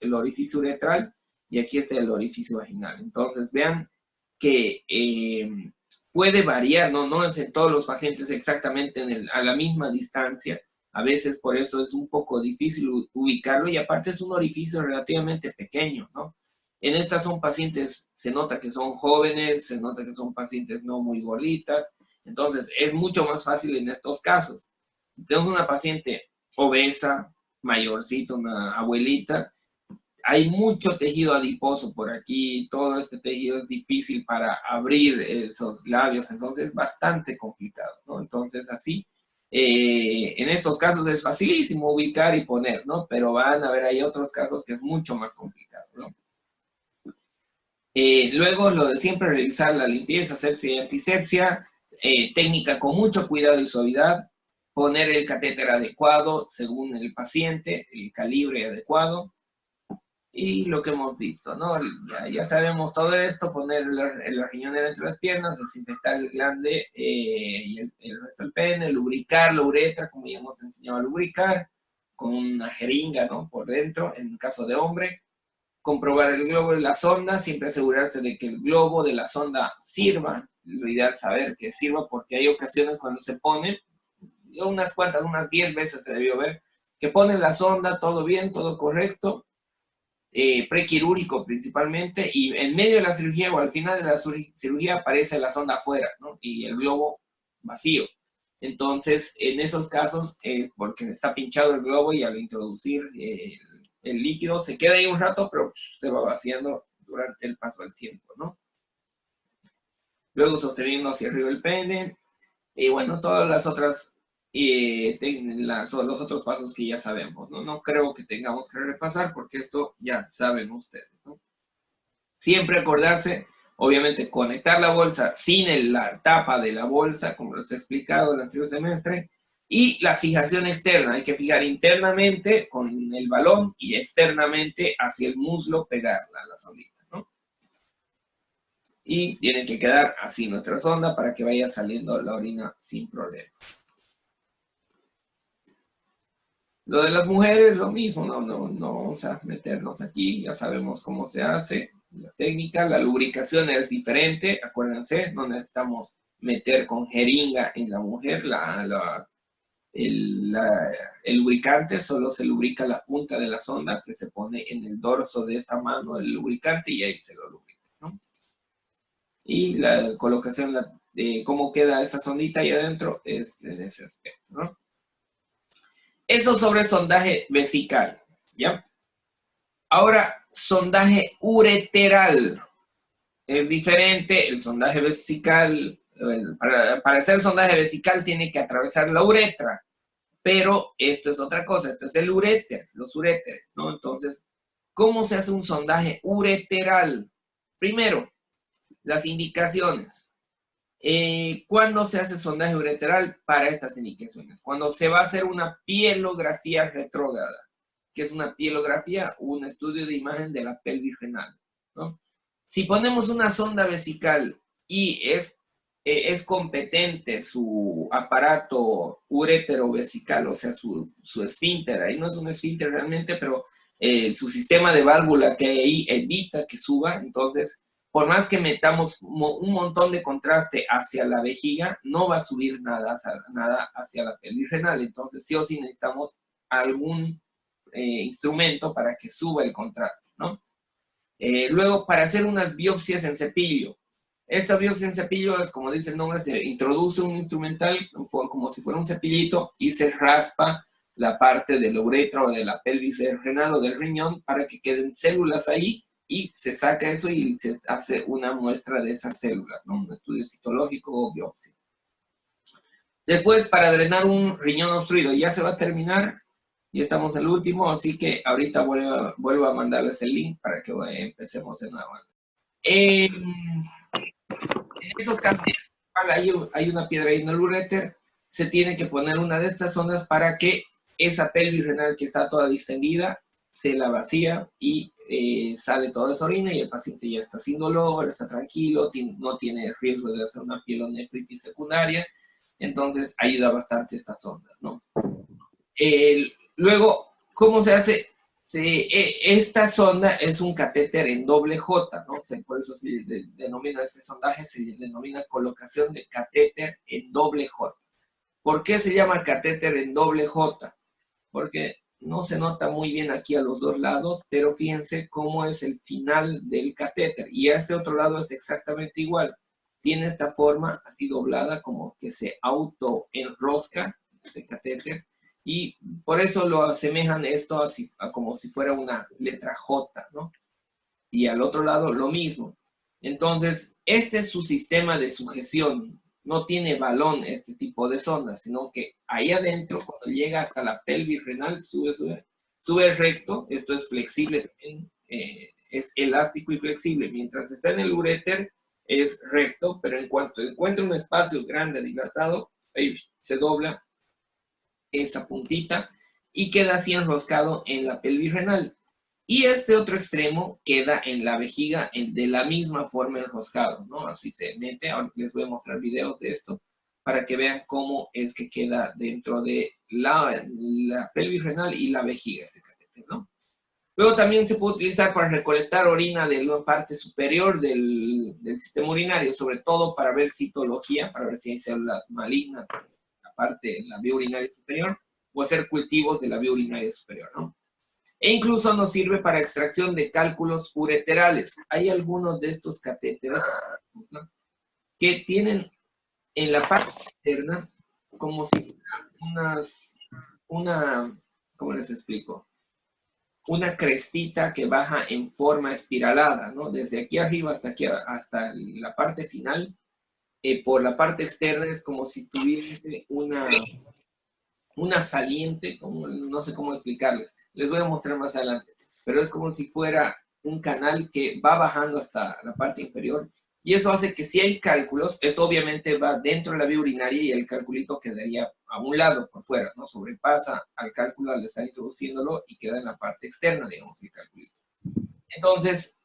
el orificio uretral y aquí está el orificio vaginal. Entonces, vean que puede variar, no es en todos los pacientes exactamente a la misma distancia. A veces por eso es un poco difícil ubicarlo y aparte es un orificio relativamente pequeño, ¿no? En estas son pacientes, se nota que son jóvenes, se nota que son pacientes no muy gorditas. Entonces, es mucho más fácil en estos casos. Tenemos una paciente obesa, mayorcita, una abuelita. Hay mucho tejido adiposo por aquí. Todo este tejido es difícil para abrir esos labios. Entonces, es bastante complicado, ¿no? Entonces, así, en estos casos es facilísimo ubicar y poner, ¿no? Pero van a ver, hay otros casos que es mucho más complicado, ¿no? Luego, lo de siempre revisar la limpieza, sepsia y antisepsia. Técnica con mucho cuidado y suavidad, poner el catéter adecuado según el paciente, el calibre adecuado, y lo que hemos visto, ¿no? Ya sabemos todo esto, poner la riñonera entre las piernas, desinfectar el glande y el resto del pene, lubricar la uretra, como ya hemos enseñado a lubricar, con una jeringa, ¿no? Por dentro, en el caso de hombre. Comprobar el globo de la sonda, siempre asegurarse de que el globo de la sonda sirva. Lo ideal es saber que sirva porque hay ocasiones cuando se pone, unas 10 veces se debió ver, que ponen la sonda, todo bien, todo correcto, prequirúrgico principalmente, y en medio de la cirugía o al final de la cirugía aparece la sonda afuera, ¿no? Y el globo vacío. Entonces, en esos casos es porque está pinchado el globo y al introducir el líquido se queda ahí un rato, pero se va vaciando durante el paso del tiempo, ¿no? Luego sosteniendo hacia arriba el pene, y bueno, todas las otras, los otros pasos que ya sabemos, ¿no? No creo que tengamos que repasar porque esto ya saben ustedes, ¿no? Siempre acordarse, obviamente conectar la bolsa sin la tapa de la bolsa, como les he explicado el anterior semestre, y la fijación externa, hay que fijar internamente con el balón y externamente hacia el muslo pegarla a la sondita, ¿no? Y tiene que quedar así nuestra sonda para que vaya saliendo la orina sin problema. Lo de las mujeres, lo mismo, no vamos a meternos aquí, ya sabemos cómo se hace la técnica. La lubricación es diferente, acuérdense, no necesitamos meter con jeringa en la mujer el lubricante, solo se lubrica la punta de la sonda que se pone en el dorso de esta mano, el lubricante, y ahí se lo lubrica, ¿no? Y la colocación de cómo queda esa sondita ahí adentro es en ese aspecto, ¿no? Eso sobre sondaje vesical, ¿ya? Ahora, sondaje ureteral. Es diferente, el sondaje vesical, para hacer sondaje vesical tiene que atravesar la uretra, pero esto es otra cosa, esto es el uréter, los uréteres, ¿no? Entonces, ¿cómo se hace un sondaje ureteral? Primero, las indicaciones. ¿Cuándo se hace sondaje ureteral? Para estas indicaciones. Cuando se va a hacer una pielografía retrógrada, que es una pielografía, un estudio de imagen de la pelvis renal, ¿no? Si ponemos una sonda vesical y es competente su aparato uretero-vesical, o sea, su esfínter, ahí no es un esfínter realmente, pero su sistema de válvula que ahí evita que suba, entonces, por más que metamos un montón de contraste hacia la vejiga, no va a subir nada hacia la pelvis renal. Entonces, sí o sí necesitamos algún instrumento para que suba el contraste, ¿no? Luego, para hacer unas biopsias en cepillo. Esta biopsia en cepillo es, como dice el nombre, se introduce un instrumental como si fuera un cepillito y se raspa la parte de la uretra o de la pelvis renal o del riñón para que queden células ahí, y se saca eso y se hace una muestra de esas células, ¿no? Un estudio citológico o biopsia. Después, para drenar un riñón obstruido, ya se va a terminar, y estamos en el último, así que ahorita vuelvo a mandarles el link para que empecemos de nuevo. En esos casos, hay una piedra ahí en el uréter, se tiene que poner una de estas sondas para que esa pelvis renal que está toda distendida se la vacía y sale toda esa orina y el paciente ya está sin dolor, está tranquilo, no tiene riesgo de hacer una pielonefritis secundaria, entonces ayuda bastante estas sondas, ¿no? Luego, ¿cómo se hace? Esta sonda es un catéter en doble J, ¿no? Por eso se denomina ese sondaje, se denomina colocación de catéter en doble J. ¿Por qué se llama catéter en doble J? Porque no se nota muy bien aquí a los dos lados, pero fíjense cómo es el final del catéter. Y a este otro lado es exactamente igual. Tiene esta forma así doblada, como que se auto-enrosca ese catéter. Y por eso lo asemejan esto así, como si fuera una letra J, ¿no? Y al otro lado lo mismo. Entonces, este es su sistema de sujeción. No tiene balón este tipo de sonda, sino que ahí adentro, cuando llega hasta la pelvis renal, sube recto. Esto es flexible también, es elástico y flexible. Mientras está en el uréter, es recto, pero en cuanto encuentra un espacio grande dilatado, ahí se dobla esa puntita y queda así enroscado en la pelvis renal. Y este otro extremo queda en la vejiga de la misma forma enroscado, ¿no? Así se mete. Ahora les voy a mostrar videos de esto para que vean cómo es que queda dentro de la pelvis renal y la vejiga este catéter, ¿no? Luego también se puede utilizar para recolectar orina de la parte superior del sistema urinario, sobre todo para ver citología, para ver si hay células malignas en la vía urinaria superior, o hacer cultivos de la vía urinaria superior, ¿no? E incluso nos sirve para extracción de cálculos ureterales. Hay algunos de estos catéteres, ¿no?, que tienen en la parte externa como si fueran ¿cómo les explico? Una crestita que baja en forma espiralada, ¿no? Desde aquí arriba hasta aquí, hasta la parte final. Por la parte externa es como si tuviese una saliente, no sé cómo explicarles, les voy a mostrar más adelante, pero es como si fuera un canal que va bajando hasta la parte inferior Y eso hace que si hay cálculos, esto obviamente va dentro de la vía urinaria y el calculito quedaría a un lado, por fuera, ¿no? Sobrepasa al cálculo al estar introduciéndolo y queda en la parte externa, digamos, el calculito. Entonces,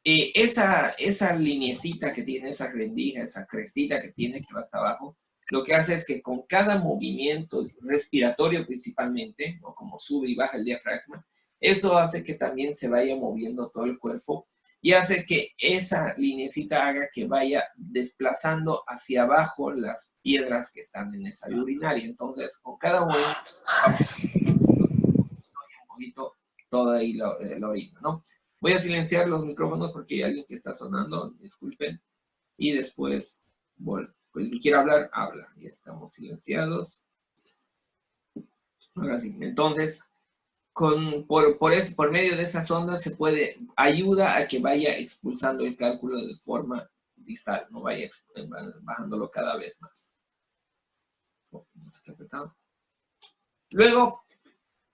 esa lineecita que tiene, esa rendija, esa crestita que tiene que va hasta abajo, lo que hace es que con cada movimiento respiratorio principalmente, ¿no? Como sube y baja el diafragma, eso hace que también se vaya moviendo todo el cuerpo y hace que esa lineecita haga que vaya desplazando hacia abajo las piedras que están en esa vía urinaria. Entonces, con cada movimiento, un poquito toda ahí la orina, ¿no? Voy a silenciar los micrófonos porque hay alguien que está sonando, disculpen. Y después, bueno, pues si quiere hablar, habla. Ya estamos silenciados. Ahora sí, entonces, por medio de esas ondas se puede, ayuda a que vaya expulsando el cálculo de forma distal, no vaya bajándolo cada vez más. Luego,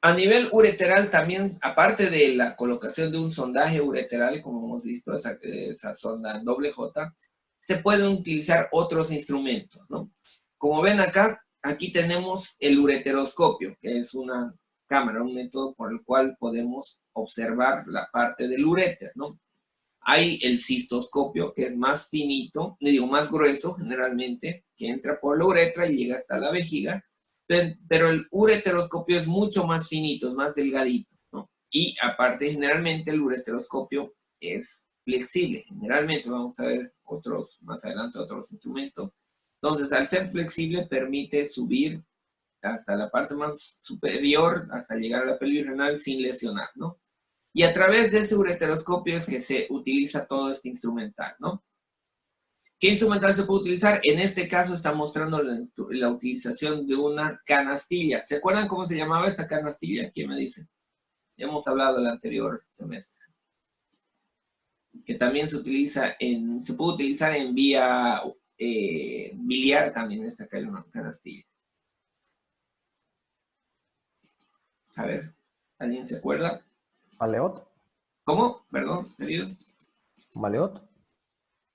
a nivel ureteral también, aparte de la colocación de un sondaje ureteral, como hemos visto, esa sonda en doble J, se pueden utilizar otros instrumentos, ¿no? Como ven acá, aquí tenemos el ureteroscopio, que es una cámara, un método por el cual podemos observar la parte del uréter, ¿no? Hay el cistoscopio, que es más finito, digo, más grueso generalmente, que entra por la uretra y llega hasta la vejiga, pero el ureteroscopio es mucho más finito, es más delgadito, ¿no? Y aparte, generalmente el ureteroscopio es flexible. Generalmente vamos a ver más adelante otros instrumentos. Entonces, al ser flexible, permite subir hasta la parte más superior, hasta llegar a la pelvis renal sin lesionar, ¿no? Y a través de ese ureteroscopio es que se utiliza todo este instrumental, ¿no? ¿Qué instrumental se puede utilizar? En este caso está mostrando la utilización de una canastilla. ¿Se acuerdan cómo se llamaba esta canastilla? ¿Quién me dice? Ya hemos hablado el anterior semestre. Que también se puede utilizar en vía biliar también. Esta acá hay una canastilla. A ver, ¿alguien se acuerda? ¿Maleot? ¿Cómo? Perdón, querido. ¿Maleot?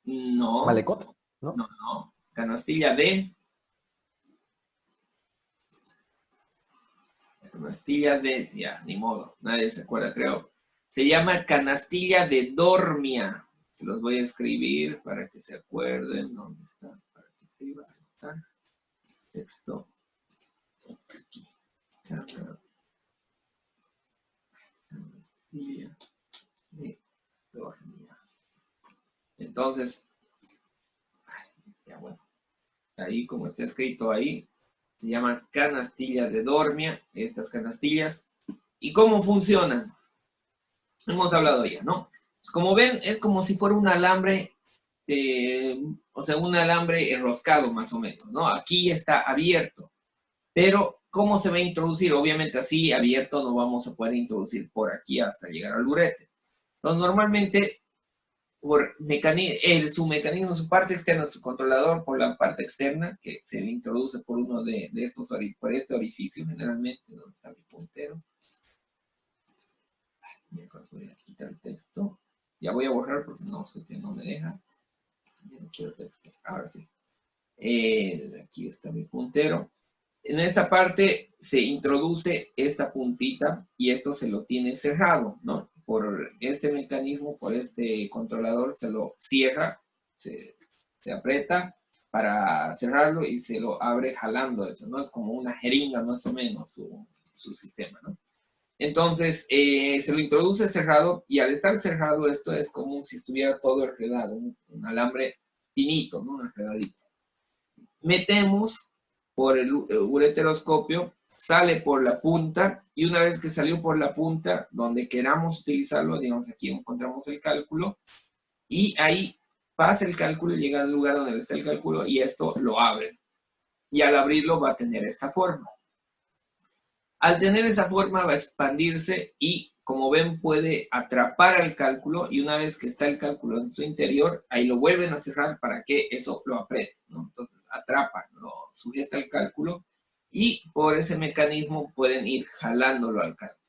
No. ¿Malecot? ¿No? No. Canastilla de... Canastilla de... Ya, ni modo. Nadie se acuerda, creo. Se llama canastilla de Dormia. Se los voy a escribir para que se acuerden. ¿Dónde está? Para que escriban. Texto. Aquí. Canastilla de Dormia. Entonces, ya bueno, ahí como está escrito ahí, se llama canastilla de Dormia, estas canastillas. ¿Y cómo funcionan? Hemos hablado ya, ¿no? Pues como ven, es como si fuera un alambre, o sea, un alambre enroscado más o menos, ¿no? Aquí está abierto, pero ¿cómo se va a introducir? Obviamente así abierto no vamos a poder introducir por aquí hasta llegar al ureter. Entonces, normalmente, su mecanismo, su parte externa, su controlador por la parte externa, que se introduce por uno de estos, por este orificio generalmente, donde está mi puntero. Voy a quitar el texto. Ya voy a borrar porque no sé que no me deja. Ya no quiero texto. Ahora sí. Aquí está mi puntero. En esta parte se introduce esta puntita y esto se lo tiene cerrado, ¿no? Por este mecanismo, por este controlador, se lo cierra, se aprieta para cerrarlo y se lo abre jalando eso, ¿no? Es como una jeringa más o menos su sistema, ¿no? Entonces, se lo introduce cerrado y al estar cerrado esto es como si estuviera todo enredado, un alambre finito, ¿no? Un enredadito. Metemos por el ureteroscopio, sale por la punta y una vez que salió por la punta, donde queramos utilizarlo, digamos aquí encontramos el cálculo y ahí pasa el cálculo y llega al lugar donde está el cálculo y esto lo abre. Y al abrirlo va a tener esta forma. Al tener esa forma va a expandirse y como ven puede atrapar al cálculo y una vez que está el cálculo en su interior, ahí lo vuelven a cerrar para que eso lo apriete, ¿no? Entonces atrapa, lo sujeta al cálculo y por ese mecanismo pueden ir jalándolo al cálculo.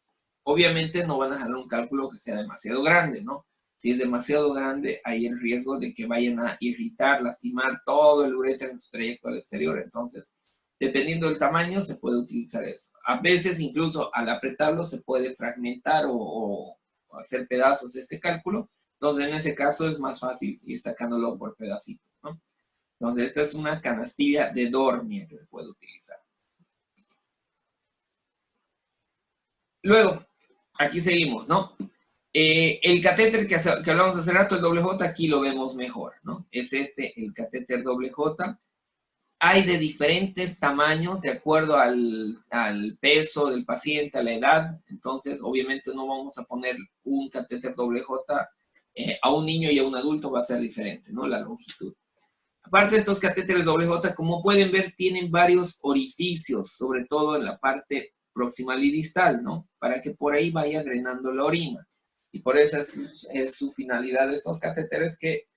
Obviamente no van a jalar un cálculo que sea demasiado grande, ¿no? Si es demasiado grande, hay el riesgo de que vayan a irritar, lastimar todo el uréter en su trayecto al exterior. Entonces, dependiendo del tamaño, se puede utilizar eso. A veces, incluso al apretarlo, se puede fragmentar o hacer pedazos de este cálculo. Entonces, en ese caso, es más fácil ir sacándolo por pedacitos, ¿no? Entonces, esta es una canastilla de dormia que se puede utilizar. Luego, aquí seguimos, ¿no? El catéter que hablamos hace rato, el WJ, aquí lo vemos mejor, ¿no? Es este, el catéter WJ. Hay de diferentes tamaños de acuerdo al peso del paciente, a la edad. Entonces, obviamente no vamos a poner un catéter WJ a un niño y a un adulto, va a ser diferente, ¿no? La longitud. Aparte de estos catéteres WJ, como pueden ver, tienen varios orificios, sobre todo en la parte proximal y distal, ¿no? Para que por ahí vaya drenando la orina. Y por eso es su finalidad de estos catéteres que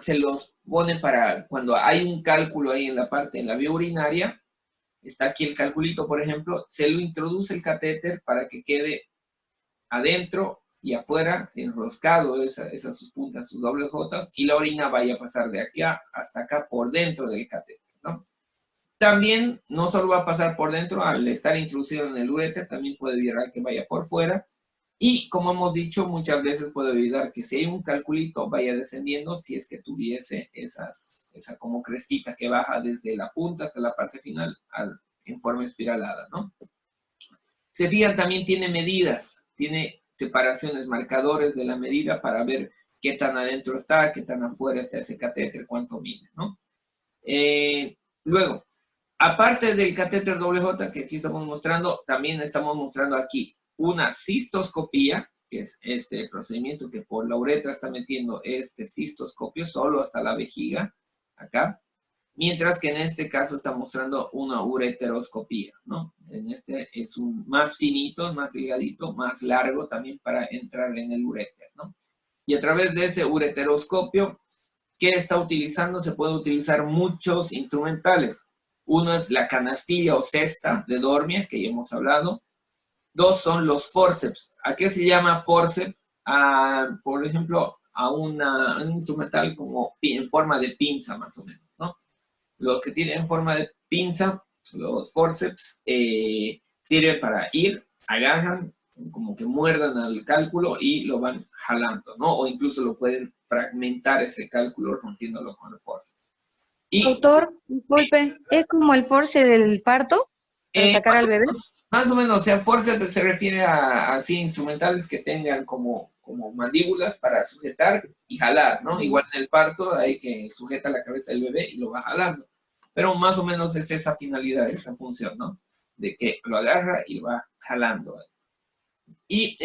se los ponen para cuando hay un cálculo ahí en la parte, en la vía urinaria, está aquí el calculito, por ejemplo, se lo introduce el catéter para que quede adentro y afuera, enroscado esas sus puntas, sus dobles gotas, y la orina vaya a pasar de aquí hasta acá por dentro del catéter, ¿no? También no solo va a pasar por dentro, al estar introducido en el uréter, también puede evitar que vaya por fuera. Y como hemos dicho, muchas veces puede evitar que si hay un calculito vaya descendiendo si es que tuviese esa como crestita que baja desde la punta hasta la parte final en forma espiralada, ¿no? Se fijan, también tiene medidas, tiene separaciones, marcadores de la medida para ver qué tan adentro está, qué tan afuera está ese catéter, cuánto mide, ¿no? Luego, aparte del catéter WJ que aquí estamos mostrando, también estamos mostrando aquí una cistoscopía, que es este procedimiento que por la uretra está metiendo este cistoscopio solo hasta la vejiga, acá. Mientras que en este caso está mostrando una ureteroscopía, ¿no? En este es un más finito, más delgadito, más largo también para entrar en el uréter, ¿no? Y a través de ese ureteroscopio, ¿qué está utilizando? Se puede utilizar muchos instrumentales. Uno es la canastilla o cesta de dormia, que ya hemos hablado. Dos son los forceps. ¿A qué se llama forceps? Por ejemplo, a un instrumental como en forma de pinza, más o menos, ¿no? Los que tienen forma de pinza, los forceps, sirven para ir, agarran, como que muerdan al cálculo y lo van jalando, ¿no? O incluso lo pueden fragmentar ese cálculo rompiéndolo con el forceps. Doctor, disculpe, ¿es como el force del parto para sacar al bebé? Más o menos, o sea, forceps se refiere a así instrumentales que tengan como mandíbulas para sujetar y jalar, ¿no? Igual en el parto hay que sujeta la cabeza del bebé y lo va jalando. Pero más o menos es esa finalidad, esa función, ¿no? De que lo agarra y lo va jalando. Y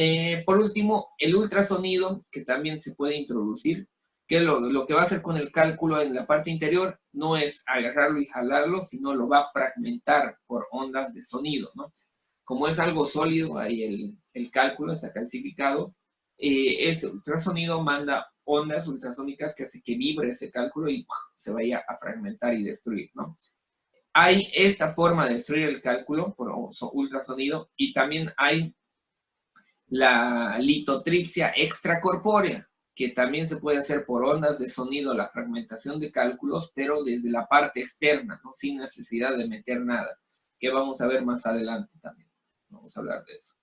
por último, el ultrasonido, que también se puede introducir, que lo que va a hacer con el cálculo en la parte interior no es agarrarlo y jalarlo, sino lo va a fragmentar por ondas de sonido, ¿no? Como es algo sólido, ahí el cálculo está calcificado, este ultrasonido manda ondas ultrasónicas que hace que vibre ese cálculo y se vaya a fragmentar y destruir, ¿no? Hay esta forma de destruir el cálculo por ultrasonido y también hay la litotripsia extracorpórea, que también se puede hacer por ondas de sonido, la fragmentación de cálculos, pero desde la parte externa, ¿no? Sin necesidad de meter nada, que vamos a ver más adelante también. Vamos a hablar de eso.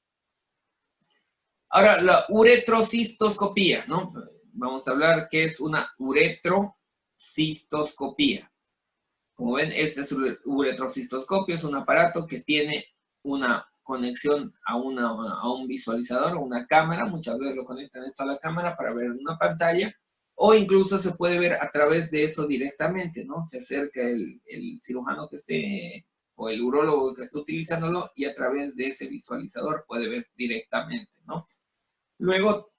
Ahora, la uretrocistoscopía, ¿no? Vamos a hablar qué es una uretrocistoscopía. Como ven, este es un uretrocistoscopio, es un aparato que tiene una conexión a un visualizador o una cámara. Muchas veces lo conectan esto a la cámara para ver en una pantalla, o incluso se puede ver a través de eso directamente, ¿no? Se acerca el cirujano que esté, o el urólogo que esté utilizándolo, y a través de ese visualizador puede ver directamente, ¿no? Luego,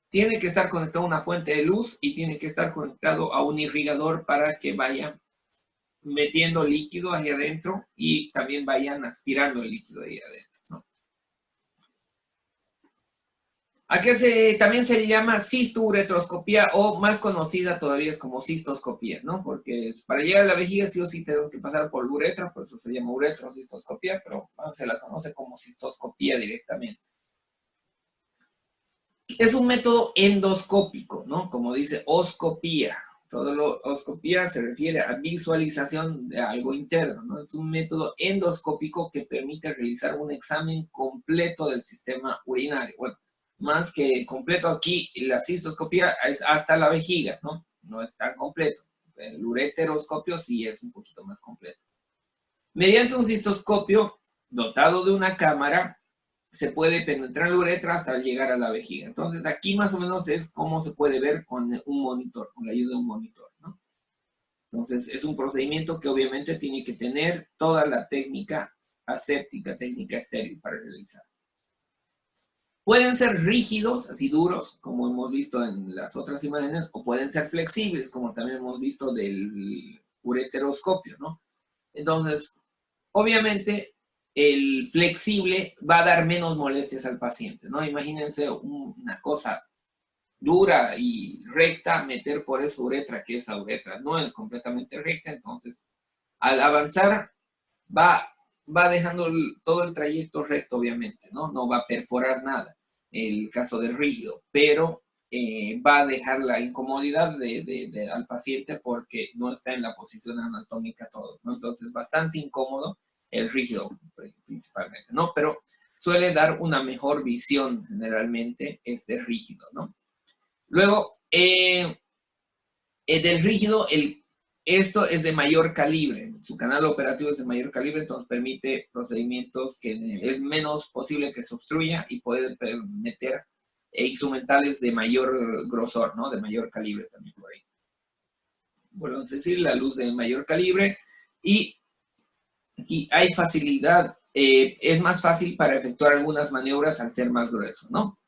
tiene que estar conectado a una fuente de luz y tiene que estar conectado a un irrigador para que vaya metiendo líquido ahí adentro y también vayan aspirando el líquido ahí adentro, ¿no? ¿A qué también se le llama cisto-uretroscopía, o más conocida todavía es como cistoscopía, ¿no? Porque para llegar a la vejiga sí o sí tenemos que pasar por la uretra, por eso se llama uretrocistoscopía, pero se la conoce como cistoscopía directamente. Es un método endoscópico, ¿no? Como dice oscopía. Oscopía se refiere a visualización de algo interno, ¿no? Es un método endoscópico que permite realizar un examen completo del sistema urinario. Bueno, más que completo aquí, la cistoscopía es hasta la vejiga, ¿no? No es tan completo. El ureteroscopio sí es un poquito más completo. Mediante un cistoscopio dotado de una cámara, se puede penetrar la uretra hasta llegar a la vejiga. Entonces, aquí más o menos es como se puede ver con un monitor, con la ayuda de un monitor, ¿no? Entonces, es un procedimiento que obviamente tiene que tener toda la técnica aséptica, técnica estéril para realizar. Pueden ser rígidos, así duros, como hemos visto en las otras imágenes, o pueden ser flexibles, como también hemos visto del ureteroscopio, ¿no? Entonces, obviamente, el flexible va a dar menos molestias al paciente, ¿no? Imagínense una cosa dura y recta, meter por esa uretra, que esa uretra no es completamente recta, entonces, al avanzar, va dejando todo el trayecto recto, obviamente, ¿no? No va a perforar nada, el caso del rígido, pero va a dejar la incomodidad al paciente porque no está en la posición anatómica todo, ¿no? Entonces, bastante incómodo el rígido principalmente, ¿no? Pero suele dar una mejor visión generalmente este rígido, ¿no? Luego, del rígido, esto es de mayor calibre, su canal operativo es de mayor calibre, entonces permite procedimientos que es menos posible que se obstruya y puede meter instrumentales de mayor grosor, ¿no? De mayor calibre también por ahí. Bueno, es decir, la luz de mayor calibre y hay facilidad, es más fácil para efectuar algunas maniobras al ser más grueso, ¿no?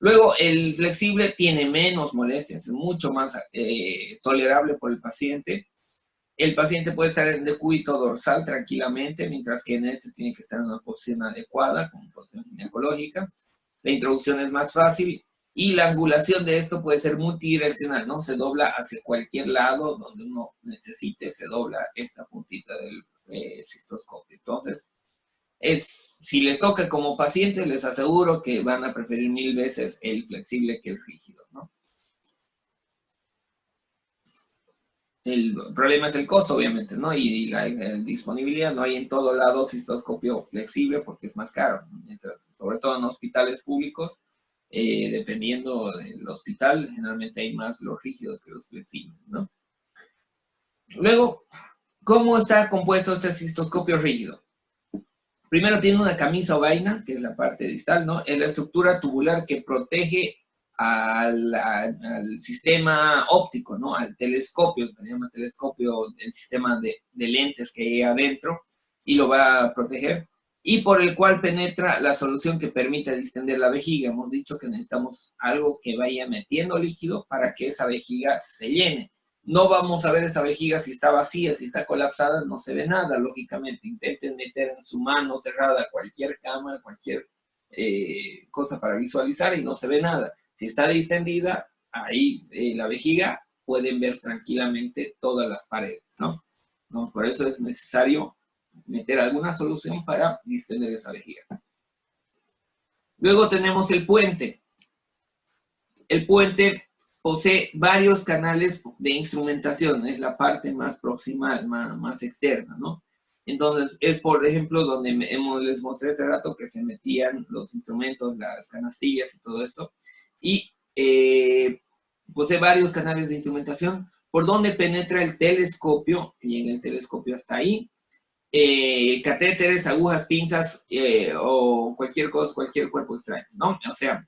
Luego, el flexible tiene menos molestias, es mucho más tolerable por el paciente. El paciente puede estar en decúbito dorsal tranquilamente, mientras que en este tiene que estar en una posición adecuada, como posición ginecológica. La introducción es más fácil y la angulación de esto puede ser multidireccional, ¿no? Se dobla hacia cualquier lado donde uno necesite, se dobla esta puntita del cistoscopio. Entonces, si les toca como pacientes, les aseguro que van a preferir 1000 veces el flexible que el rígido, ¿no? El problema es el costo, obviamente, ¿no? Y la disponibilidad. No hay en todo lado cistoscopio flexible porque es más caro. Mientras, sobre todo en hospitales públicos, dependiendo del hospital, generalmente hay más los rígidos que los flexibles, ¿no? Luego, ¿cómo está compuesto este cistoscopio rígido? Primero tiene una camisa o vaina, que es la parte distal, ¿no? Es la estructura tubular que protege al sistema óptico, ¿no? Al telescopio, se llama telescopio, el sistema de lentes que hay adentro, y lo va a proteger. Y por el cual penetra la solución que permite distender la vejiga. Hemos dicho que necesitamos algo que vaya metiendo líquido para que esa vejiga se llene. No vamos a ver esa vejiga si está vacía, si está colapsada, no se ve nada, lógicamente. Intenten meter en su mano cerrada cualquier cámara, cualquier cosa para visualizar y no se ve nada. Si está distendida, ahí la vejiga, pueden ver tranquilamente todas las paredes, ¿no? No, por eso es necesario meter alguna solución para distender esa vejiga. Luego tenemos el puente. El puente posee varios canales de instrumentación, es la parte más proximal, más externa, ¿no? Entonces, es por ejemplo donde les mostré hace rato que se metían los instrumentos, las canastillas y todo eso. Y posee varios canales de instrumentación por donde penetra el telescopio, y en el telescopio hasta ahí, catéteres, agujas, pinzas o cualquier cosa, cualquier cuerpo extraño, ¿no? O sea,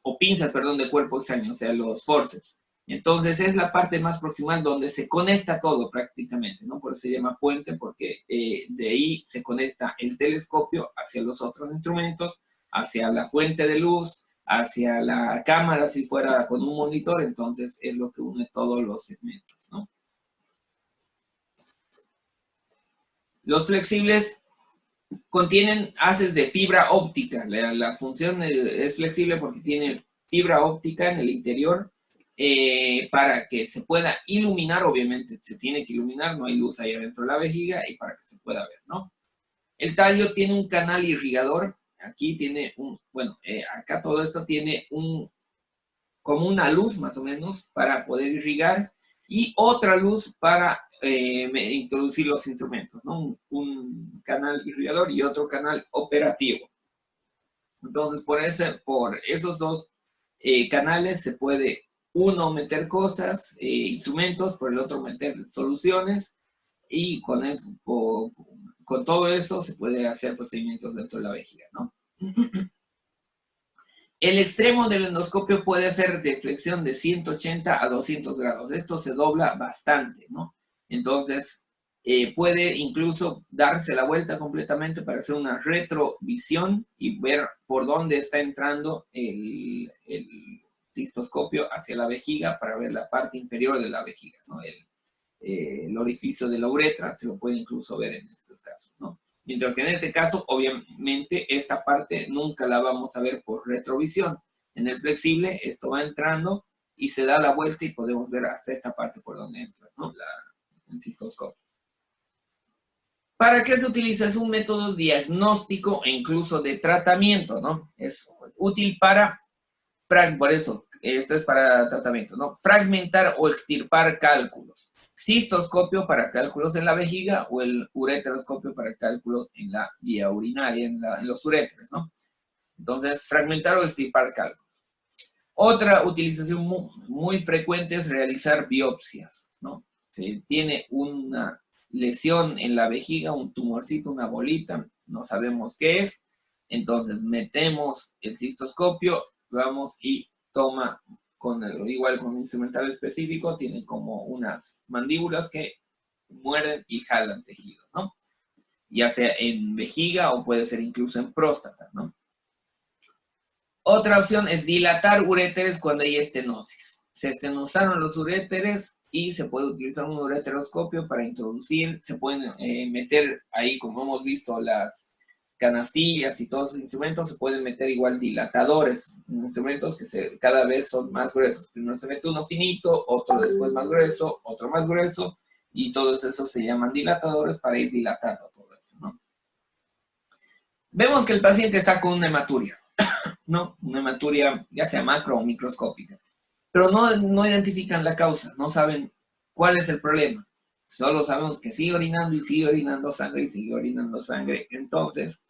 o pinzas, perdón, de cuerpo extraño, o sea, los forceps. Entonces es la parte más proximal donde se conecta todo prácticamente, ¿no? Por eso se llama puente, porque de ahí se conecta el telescopio hacia los otros instrumentos, hacia la fuente de luz, hacia la cámara si fuera con un monitor, entonces es lo que une todos los segmentos, ¿no? Los flexibles contienen haces de fibra óptica. La función es flexible porque tiene fibra óptica en el interior para que se pueda iluminar, obviamente se tiene que iluminar, no hay luz ahí adentro de la vejiga y para que se pueda ver, ¿no? El tallo tiene un canal irrigador aquí tiene acá todo esto tiene como una luz más o menos para poder irrigar y otra luz para introducir los instrumentos, ¿no? Un canal irrigador y otro canal operativo. Entonces, por esos dos canales se puede, uno meter cosas, instrumentos, por el otro meter soluciones, y con eso, con todo eso se puede hacer procedimientos dentro de la vejiga, ¿no? El extremo del endoscopio puede ser de flexión de 180 a 200 grados. Esto se dobla bastante, ¿no? Entonces, puede incluso darse la vuelta completamente para hacer una retrovisión y ver por dónde está entrando el cistoscopio hacia la vejiga para ver la parte inferior de la vejiga, ¿no? El orificio de la uretra se lo puede incluso ver en estos casos, ¿no? Mientras que en este caso, obviamente, esta parte nunca la vamos a ver por retrovisión. En el flexible, esto va entrando y se da la vuelta y podemos ver hasta esta parte por donde entra, ¿no? El cistoscopio. ¿Para qué se utiliza? Es un método diagnóstico e incluso de tratamiento, ¿no? Es útil para, por eso, esto es para tratamiento, ¿no? Fragmentar o extirpar cálculos. Cistoscopio para cálculos en la vejiga o el ureteroscopio para cálculos en la vía urinaria, en los uréteres, ¿no? Entonces, fragmentar o extirpar cálculos. Otra utilización muy frecuente es realizar biopsias, ¿no? Se tiene una lesión en la vejiga, un tumorcito, una bolita, no sabemos qué es, entonces metemos el cistoscopio, vamos y toma igual con un instrumental específico, tiene como unas mandíbulas que muerden y jalan tejido, ¿no? Ya sea en vejiga o puede ser incluso en próstata, ¿no? Otra opción es dilatar uréteres cuando hay estenosis. Se estenosaron los uréteres y se puede utilizar un ureteroscopio para introducir, se pueden meter ahí, como hemos visto, las canastillas y todos los instrumentos, se pueden meter igual dilatadores, instrumentos que cada vez son más gruesos. Primero se mete uno finito, otro después más grueso, otro más grueso, y todos esos se llaman dilatadores para ir dilatando todo eso, ¿no? Vemos que el paciente está con una hematuria, ¿no? Una hematuria ya sea macro o microscópica, pero no identifican la causa, no saben cuál es el problema. Solo sabemos que sigue orinando y sigue orinando sangre y sigue orinando sangre. Entonces,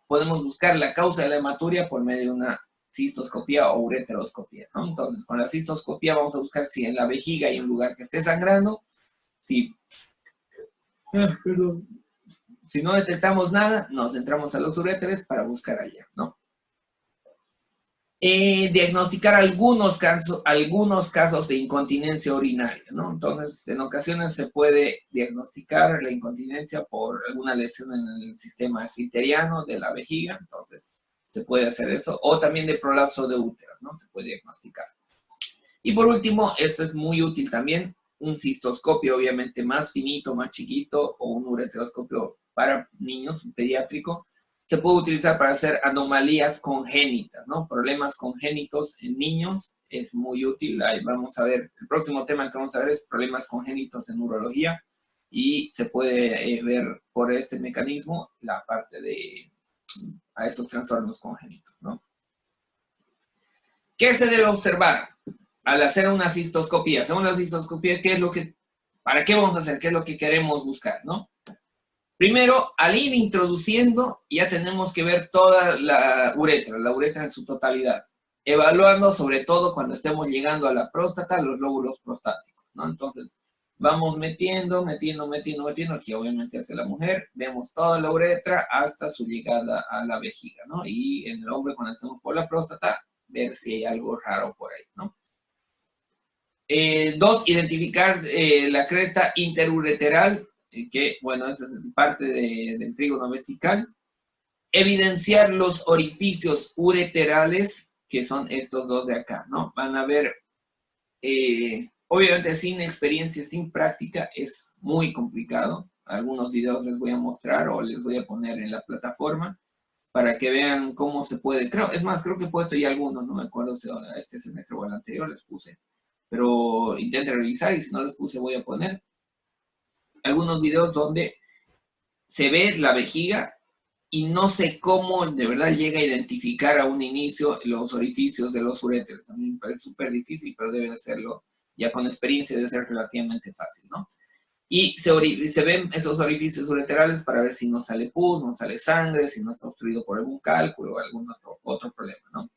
podemos buscar la causa de la hematuria por medio de una cistoscopía o ureteroscopía, ¿no? Entonces, con la cistoscopía vamos a buscar si en la vejiga hay un lugar que esté sangrando. Si no detectamos nada, nos entramos a los uréteres para buscar allá, ¿no? Diagnosticar algunos casos de incontinencia urinaria, ¿no? Entonces, en ocasiones se puede diagnosticar la incontinencia por alguna lesión en el sistema esfincteriano de la vejiga, entonces se puede hacer eso, o también de prolapso de útero, ¿no? Se puede diagnosticar. Y por último, esto es muy útil también, un cistoscopio obviamente más finito, más chiquito, o un ureteroscopio para niños, un pediátrico, se puede utilizar para hacer anomalías congénitas, ¿no? Problemas congénitos en niños es muy útil. Ahí vamos a ver, el próximo tema que vamos a ver es problemas congénitos en urología y se puede ver por este mecanismo la parte a estos trastornos congénitos, ¿no? ¿Qué se debe observar al hacer una cistoscopía? Según la cistoscopía, ¿para qué vamos a hacer? ¿Qué es lo que queremos buscar, no? Primero, al ir introduciendo, ya tenemos que ver toda la uretra en su totalidad, evaluando sobre todo cuando estemos llegando a la próstata, los lóbulos prostáticos, ¿no? Entonces, vamos metiendo, aquí obviamente hace la mujer, vemos toda la uretra hasta su llegada a la vejiga, ¿no? Y en el hombre, cuando estemos por la próstata, ver si hay algo raro por ahí, ¿no? 2, identificar la cresta interureteral, que, bueno, esa es parte del trígono vesical. Evidenciar los orificios ureterales, que son estos dos de acá, ¿no? Van a ver, obviamente sin experiencia, sin práctica, es muy complicado. Algunos videos les voy a mostrar o les voy a poner en la plataforma para que vean cómo se puede. Creo que he puesto ya algunos, no me acuerdo si este semestre o el anterior les puse. Pero intenten revisar y si no les puse voy a poner algunos videos donde se ve la vejiga y no sé cómo de verdad llega a identificar a un inicio los orificios de los uréteres. A mí me parece súper difícil, pero debe hacerlo ya con experiencia, debe ser relativamente fácil, ¿no? Y se ven esos orificios ureterales para ver si no sale pus, no sale sangre, si no está obstruido por algún cálculo o algún otro problema, ¿no?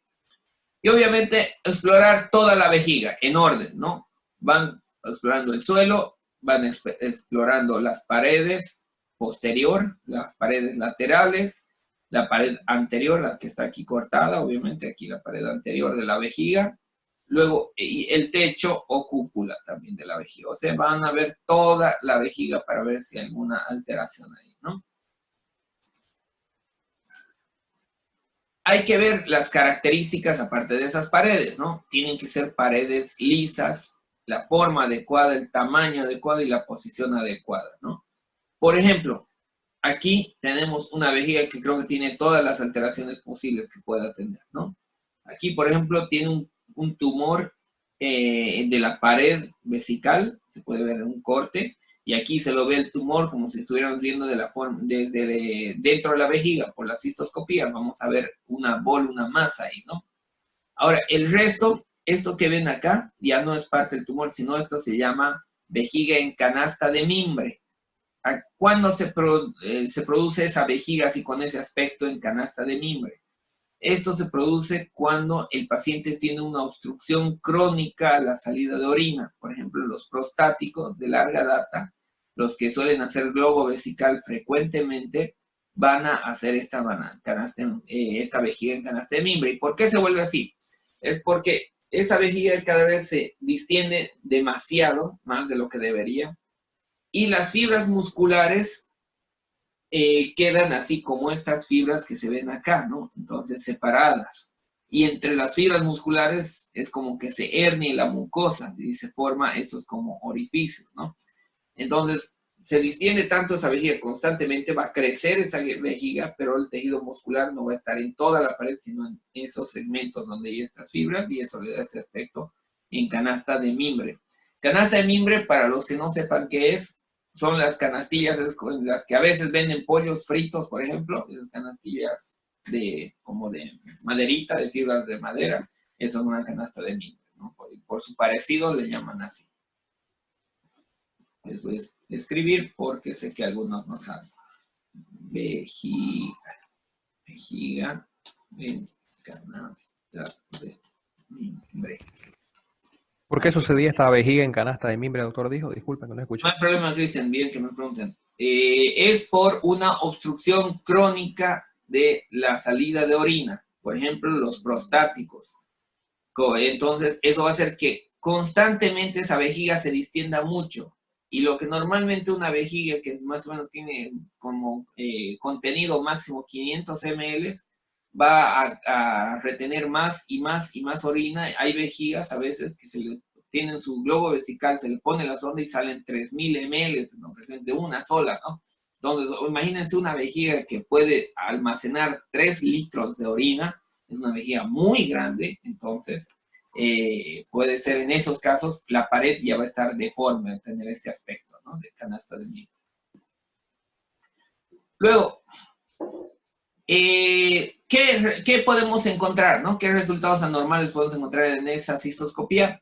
Y obviamente explorar toda la vejiga en orden, ¿no? Van explorando el suelo, van explorando las paredes posterior, las paredes laterales, la pared anterior, la que está aquí cortada, obviamente aquí la pared anterior de la vejiga, luego el techo o cúpula también de la vejiga. O sea, van a ver toda la vejiga para ver si hay alguna alteración ahí, ¿no? Hay que ver las características aparte de esas paredes, ¿no? Tienen que ser paredes lisas, la forma adecuada, el tamaño adecuado y la posición adecuada, ¿no? Por ejemplo, aquí tenemos una vejiga que creo que tiene todas las alteraciones posibles que pueda tener, ¿no? Aquí, por ejemplo, tiene un tumor de la pared vesical, se puede ver un corte, y aquí se lo ve el tumor como si estuviéramos viendo de la forma, desde dentro de la vejiga, por la cistoscopía, vamos a ver una bola, una masa ahí, ¿no? Ahora, el resto, esto que ven acá, ya no es parte del tumor, sino esto se llama vejiga en canasta de mimbre. ¿Cuándo se produce esa vejiga así con ese aspecto en canasta de mimbre? Esto se produce cuando el paciente tiene una obstrucción crónica a la salida de orina. Por ejemplo, los prostáticos de larga data, los que suelen hacer globo vesical frecuentemente, van a hacer esta vejiga en canasta de mimbre. ¿Y por qué se vuelve así? Es porque esa vejiga cada vez se distiende demasiado, más de lo que debería, y las fibras musculares quedan así como estas fibras que se ven acá, ¿no? Entonces, separadas. Y entre las fibras musculares es como que se hernia la mucosa y se forma esos como orificios, ¿no? Entonces, se distiende tanto esa vejiga constantemente, va a crecer esa vejiga, pero el tejido muscular no va a estar en toda la pared, sino en esos segmentos donde hay estas fibras, y eso le da ese aspecto en canasta de mimbre. Canasta de mimbre, para los que no sepan qué es, son las canastillas en las que a veces venden pollos fritos, por ejemplo, esas canastillas como de maderita, de fibras de madera, eso es una canasta de mimbre, ¿no? Por su parecido le llaman así. Les voy a escribir porque sé que algunos no saben. Vejiga en canasta de mimbre. ¿Por qué sucedía esta vejiga en canasta de mimbre, doctor? Dijo, disculpen, que no escuché. No hay problema, Cristian, bien que me pregunten. Es por una obstrucción crónica de la salida de orina, por ejemplo, los prostáticos. Entonces, eso va a hacer que constantemente esa vejiga se distienda mucho. Y lo que normalmente una vejiga que más o menos tiene como contenido máximo 500 ml, va a retener más y más y más orina. Hay vejigas a veces que tienen su globo vesical, se le pone la sonda y salen 3000 ml, ¿no? De una sola, ¿no? Entonces, imagínense una vejiga que puede almacenar 3 litros de orina, es una vejiga muy grande, entonces puede ser en esos casos, la pared ya va a estar deforme, a tener este aspecto, ¿no? De canasta de mimbre. Luego, ¿qué podemos encontrar, no? ¿Qué resultados anormales podemos encontrar en esa cistoscopía?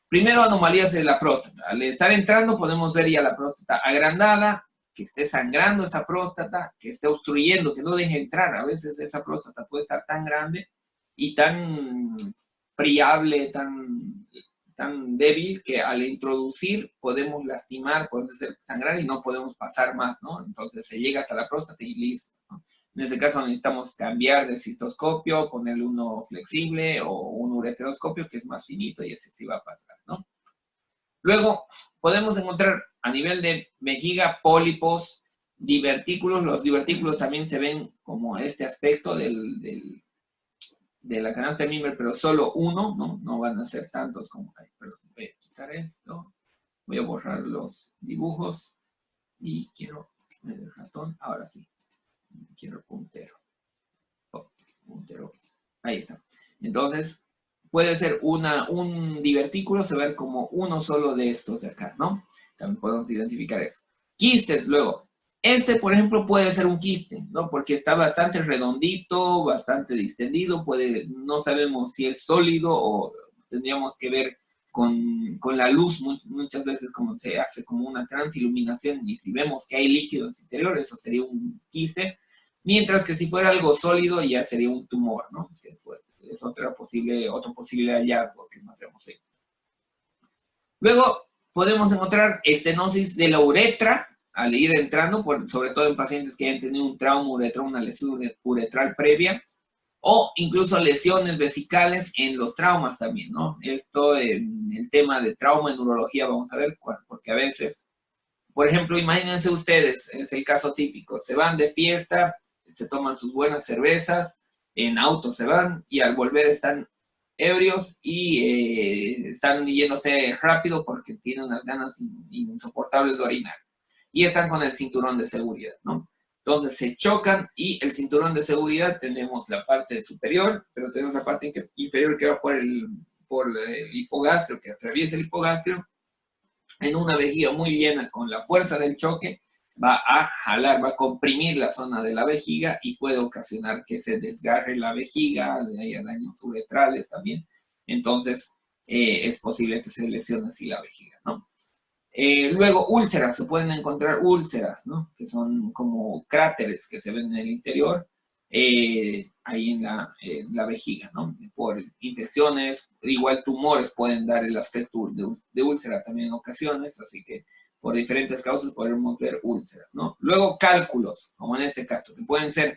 Primero, anomalías de la próstata. Al estar entrando podemos ver ya la próstata agrandada, que esté sangrando esa próstata, que esté obstruyendo, que no deje entrar. A veces esa próstata puede estar tan grande y tan friable, tan débil, que al introducir podemos lastimar, podemos hacer sangrar y no podemos pasar más, ¿no? Entonces se llega hasta la próstata y listo, ¿no? En ese caso necesitamos cambiar de cistoscopio, ponerle uno flexible o un ureteroscopio que es más finito y ese sí va a pasar, ¿no? Luego podemos encontrar a nivel de vejiga pólipos, divertículos. Los divertículos también se ven como este aspecto de la canasta de mimbre, pero solo uno, ¿no? No van a ser tantos como hay. Pero voy a quitar esto, voy a borrar los dibujos y quiero el ratón, ahora sí. Quiero puntero. Puntero. Ahí está. Entonces, puede ser un divertículo, se ve como uno solo de estos de acá, ¿no? También podemos identificar eso. Quistes, luego. Este, por ejemplo, puede ser un quiste, ¿no? Porque está bastante redondito, bastante distendido, no sabemos si es sólido o tendríamos que ver con la luz muchas veces como se hace como una transiluminación y si vemos que hay líquido en su interior, eso sería un quiste, mientras que si fuera algo sólido ya sería un tumor, ¿no? Es otro posible hallazgo que encontramos ahí. Luego podemos encontrar estenosis de la uretra al ir entrando, sobre todo en pacientes que hayan tenido un trauma uretral, una lesión uretral previa, o incluso lesiones vesicales en los traumas también, ¿no? Esto en el tema de trauma en urología vamos a ver, porque a veces, por ejemplo, imagínense ustedes, es el caso típico, se van de fiesta, se toman sus buenas cervezas, en auto se van y al volver están ebrios y están yéndose rápido porque tienen unas ganas insoportables de orinar. Y están con el cinturón de seguridad, ¿no? Entonces se chocan y el cinturón de seguridad tenemos la parte superior, pero tenemos la parte inferior que va por el hipogastrio, que atraviesa el hipogastrio, en una vejiga muy llena con la fuerza del choque, va a jalar, va a comprimir la zona de la vejiga y puede ocasionar que se desgarre la vejiga, haya daños uretrales también. Entonces es posible que se lesione así la vejiga, ¿no? Luego, úlceras, se pueden encontrar úlceras, ¿no? Que son como cráteres que se ven en el interior, ahí en la vejiga, ¿no? Por infecciones, igual tumores pueden dar el aspecto de úlcera también en ocasiones, así que por diferentes causas podemos ver úlceras, ¿no? Luego, cálculos, como en este caso, que pueden ser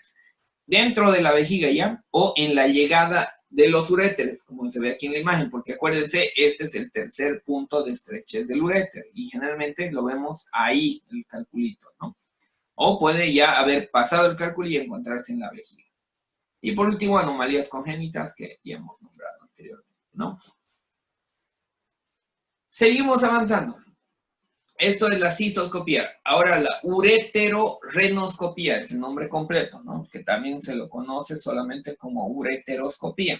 dentro de la vejiga ya, o en la llegada de los uréteres, como se ve aquí en la imagen, porque acuérdense, este es el tercer punto de estrechez del uréter, y generalmente lo vemos ahí, el calculito, ¿no? O puede ya haber pasado el cálculo y encontrarse en la vejiga. Y por último, anomalías congénitas que ya hemos nombrado anteriormente, ¿no? Seguimos avanzando. Esto es la cistoscopía. Ahora la ureterorenoscopía es el nombre completo, ¿no? Que también se lo conoce solamente como ureteroscopía.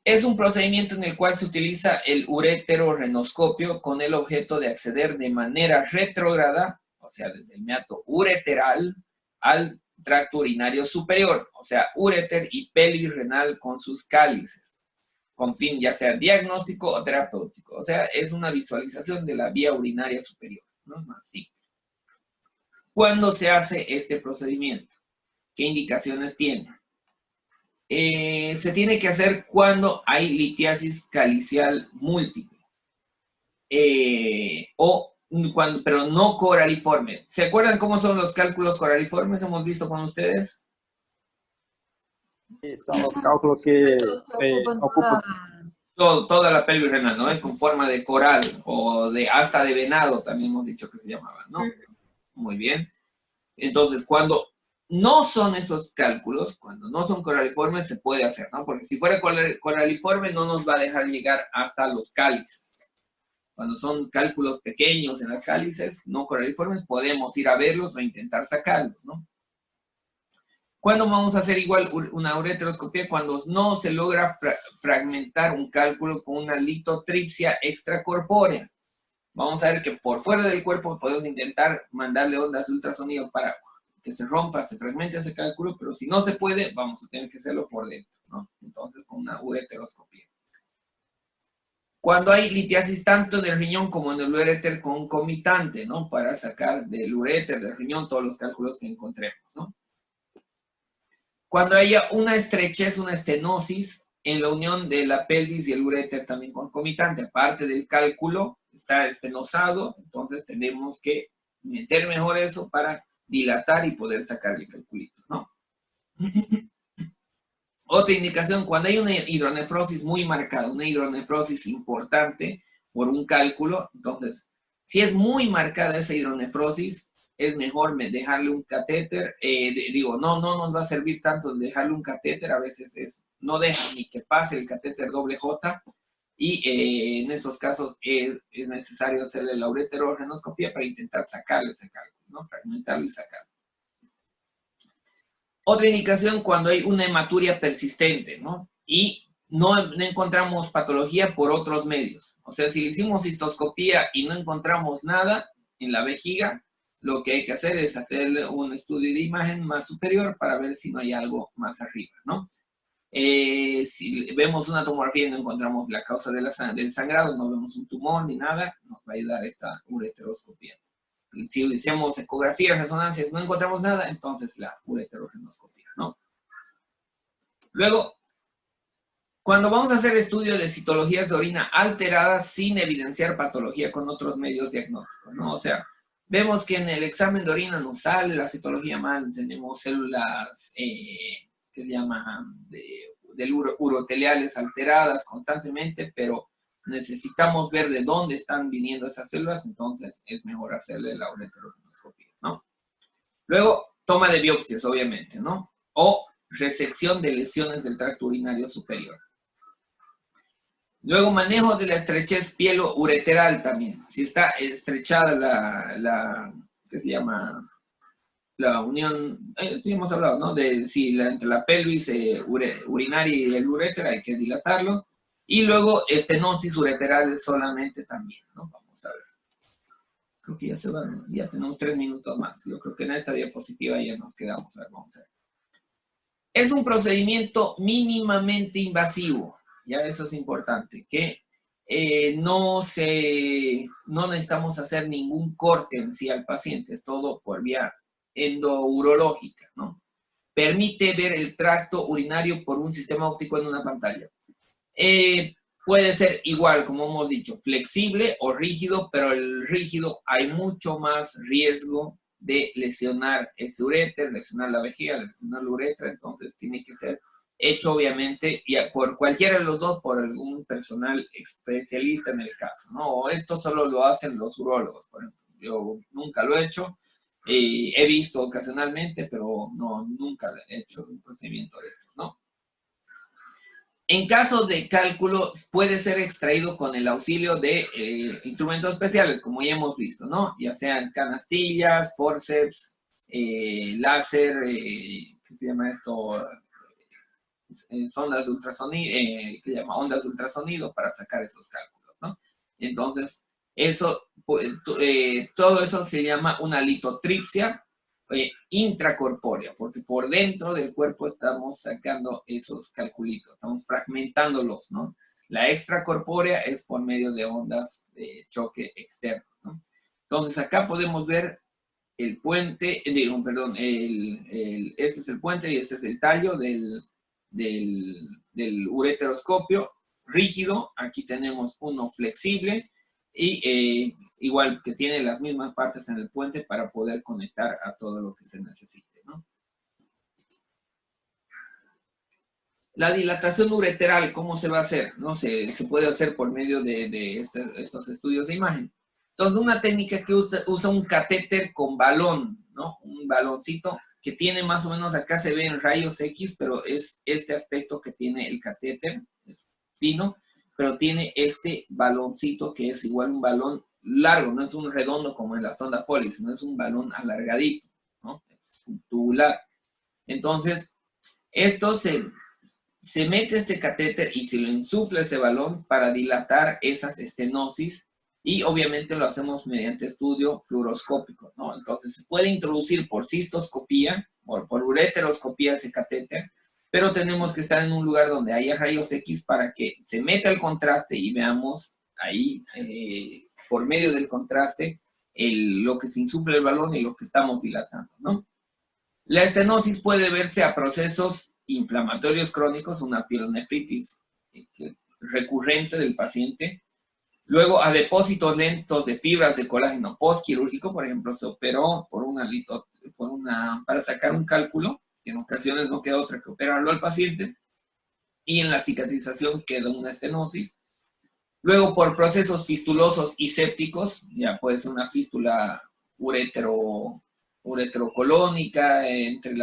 Es un procedimiento en el cual se utiliza el ureterorenoscopio con el objeto de acceder de manera retrógrada, o sea, desde el meato ureteral al tracto urinario superior, o sea, uréter y pelvis renal con sus cálices, con fin ya sea diagnóstico o terapéutico. O sea, es una visualización de la vía urinaria superior, ¿no? Más simple. ¿Cuándo se hace este procedimiento? ¿Qué indicaciones tiene? Se tiene que hacer cuando hay litiasis calicial múltiple. Pero no coraliforme. ¿Se acuerdan cómo son los cálculos coraliformes? ¿Hemos visto con ustedes? Son los cálculos que ocupan Toda la pelvis renal, ¿no? Con forma de coral o hasta de venado, también hemos dicho que se llamaban, ¿no? Muy bien. Entonces, cuando no son esos cálculos, cuando no son coraliformes, se puede hacer, ¿no? Porque si fuera coraliforme, no nos va a dejar llegar hasta los cálices. Cuando son cálculos pequeños en las cálices, no coraliformes, podemos ir a verlos o intentar sacarlos, ¿no? ¿Cuándo vamos a hacer igual una ureteroscopía? Cuando no se logra fragmentar un cálculo con una litotripsia extracorpórea. Vamos a ver que por fuera del cuerpo podemos intentar mandarle ondas de ultrasonido para que se rompa, se fragmente ese cálculo, pero si no se puede, vamos a tener que hacerlo por dentro, ¿no? Entonces, con una ureteroscopía. Cuando hay litiasis tanto del riñón como en el uréter concomitante, ¿no? Para sacar del uréter, del riñón, todos los cálculos que encontremos, ¿no? Cuando haya una estrechez, una estenosis en la unión de la pelvis y el uréter también concomitante, aparte del cálculo, está estenosado, entonces tenemos que meter mejor eso para dilatar y poder sacar el calculito, ¿no? Otra indicación, cuando hay una hidronefrosis muy marcada, una hidronefrosis importante por un cálculo, entonces, si es muy marcada esa hidronefrosis, es mejor dejarle un catéter, no nos va a servir tanto dejarle un catéter, a veces no deja ni que pase el catéter doble J, y en esos casos es necesario hacerle la ureterorenoscopía para intentar sacarle ese cálculo, ¿no? Fragmentarlo y sacarlo. Otra indicación cuando hay una hematuria persistente, ¿no? Y no encontramos patología por otros medios. O sea, si le hicimos cistoscopía y no encontramos nada en la vejiga, lo que hay que hacer es hacerle un estudio de imagen más superior para ver si no hay algo más arriba, ¿no? Si vemos una tomografía y no encontramos la causa de del sangrado, no vemos un tumor ni nada, nos va a ayudar esta ureteroscopía. Si hacemos ecografía, resonancias, no encontramos nada, entonces la ureterogenoscopía, ¿no? Luego, cuando vamos a hacer estudio de citologías de orina alteradas sin evidenciar patología con otros medios diagnósticos, ¿no? O sea, vemos que en el examen de orina nos sale la citología mal, tenemos células que se llaman uroteliales alteradas constantemente, pero necesitamos ver de dónde están viniendo esas células, entonces es mejor hacerle la ureterogenoscopía, ¿no? Luego, toma de biopsias, obviamente, ¿no? O resección de lesiones del tracto urinario superior. Luego, manejo de la estrechez pielo-ureteral también. Si está estrechada ¿qué se llama? La unión, esto hemos hablado, ¿no? De si entre la pelvis urinaria y el uréter hay que dilatarlo. Y luego, estenosis ureteral solamente también, ¿no? Vamos a ver. Creo que ya tenemos 3 minutos más. Yo creo que en esta diapositiva ya nos quedamos. A ver, vamos a ver. Es un procedimiento mínimamente invasivo. Ya eso es importante, que no necesitamos hacer ningún corte en sí al paciente, es todo por vía endourológica, ¿no? Permite ver el tracto urinario por un sistema óptico en una pantalla. Puede ser igual, como hemos dicho, flexible o rígido, pero el rígido hay mucho más riesgo de lesionar ese uréter, lesionar la vejiga, lesionar la uretra, entonces tiene que ser hecho obviamente por cualquiera de los dos, por algún personal especialista en el caso, ¿no? O esto solo lo hacen los urólogos, por ejemplo. Yo nunca lo he hecho, he visto ocasionalmente, pero no, nunca he hecho un procedimiento de esto, ¿no? En caso de cálculo, puede ser extraído con el auxilio de instrumentos especiales, como ya hemos visto, ¿no? Ya sean canastillas, forceps, láser, ¿qué se llama esto? Sondas de ultrasonido, que se llama ondas de ultrasonido para sacar esos cálculos, ¿no? Entonces, todo eso se llama una litotripsia intracorpórea, porque por dentro del cuerpo estamos sacando esos calculitos, estamos fragmentándolos, ¿no? La extracorpórea es por medio de ondas de choque externo, ¿no? Entonces, acá podemos ver el puente, este es el puente y este es el tallo del ureteroscopio rígido. Aquí tenemos uno flexible y igual que tiene las mismas partes en el puente para poder conectar a todo lo que se necesite, ¿no? La dilatación ureteral, ¿cómo se va a hacer? No sé, se puede hacer por medio de estos estudios de imagen. Entonces, una técnica que usa un catéter con balón, ¿no? Un baloncito que tiene más o menos, acá se ve en rayos X, pero es este aspecto que tiene el catéter, es fino, pero tiene este baloncito que es igual un balón largo, no es un redondo como en la sonda Foley, sino es un balón alargadito, ¿no? Es un tubular. Entonces, esto se mete este catéter y se lo insufla ese balón para dilatar esas estenosis. Y obviamente lo hacemos mediante estudio fluoroscópico, ¿no? Entonces se puede introducir por cistoscopía o por ureteroscopía ese catéter, pero tenemos que estar en un lugar donde haya rayos X para que se meta el contraste y veamos ahí, por medio del contraste, lo que se insufla el balón y lo que estamos dilatando, ¿no? La estenosis puede verse a procesos inflamatorios crónicos, una pielonefritis recurrente del paciente. Luego, a depósitos lentos de fibras de colágeno postquirúrgico, por ejemplo, se operó para sacar un cálculo, que en ocasiones no queda otra que operarlo al paciente, y en la cicatrización queda una estenosis. Luego, por procesos fistulosos y sépticos, ya puede ser una fístula ureterocolónica entre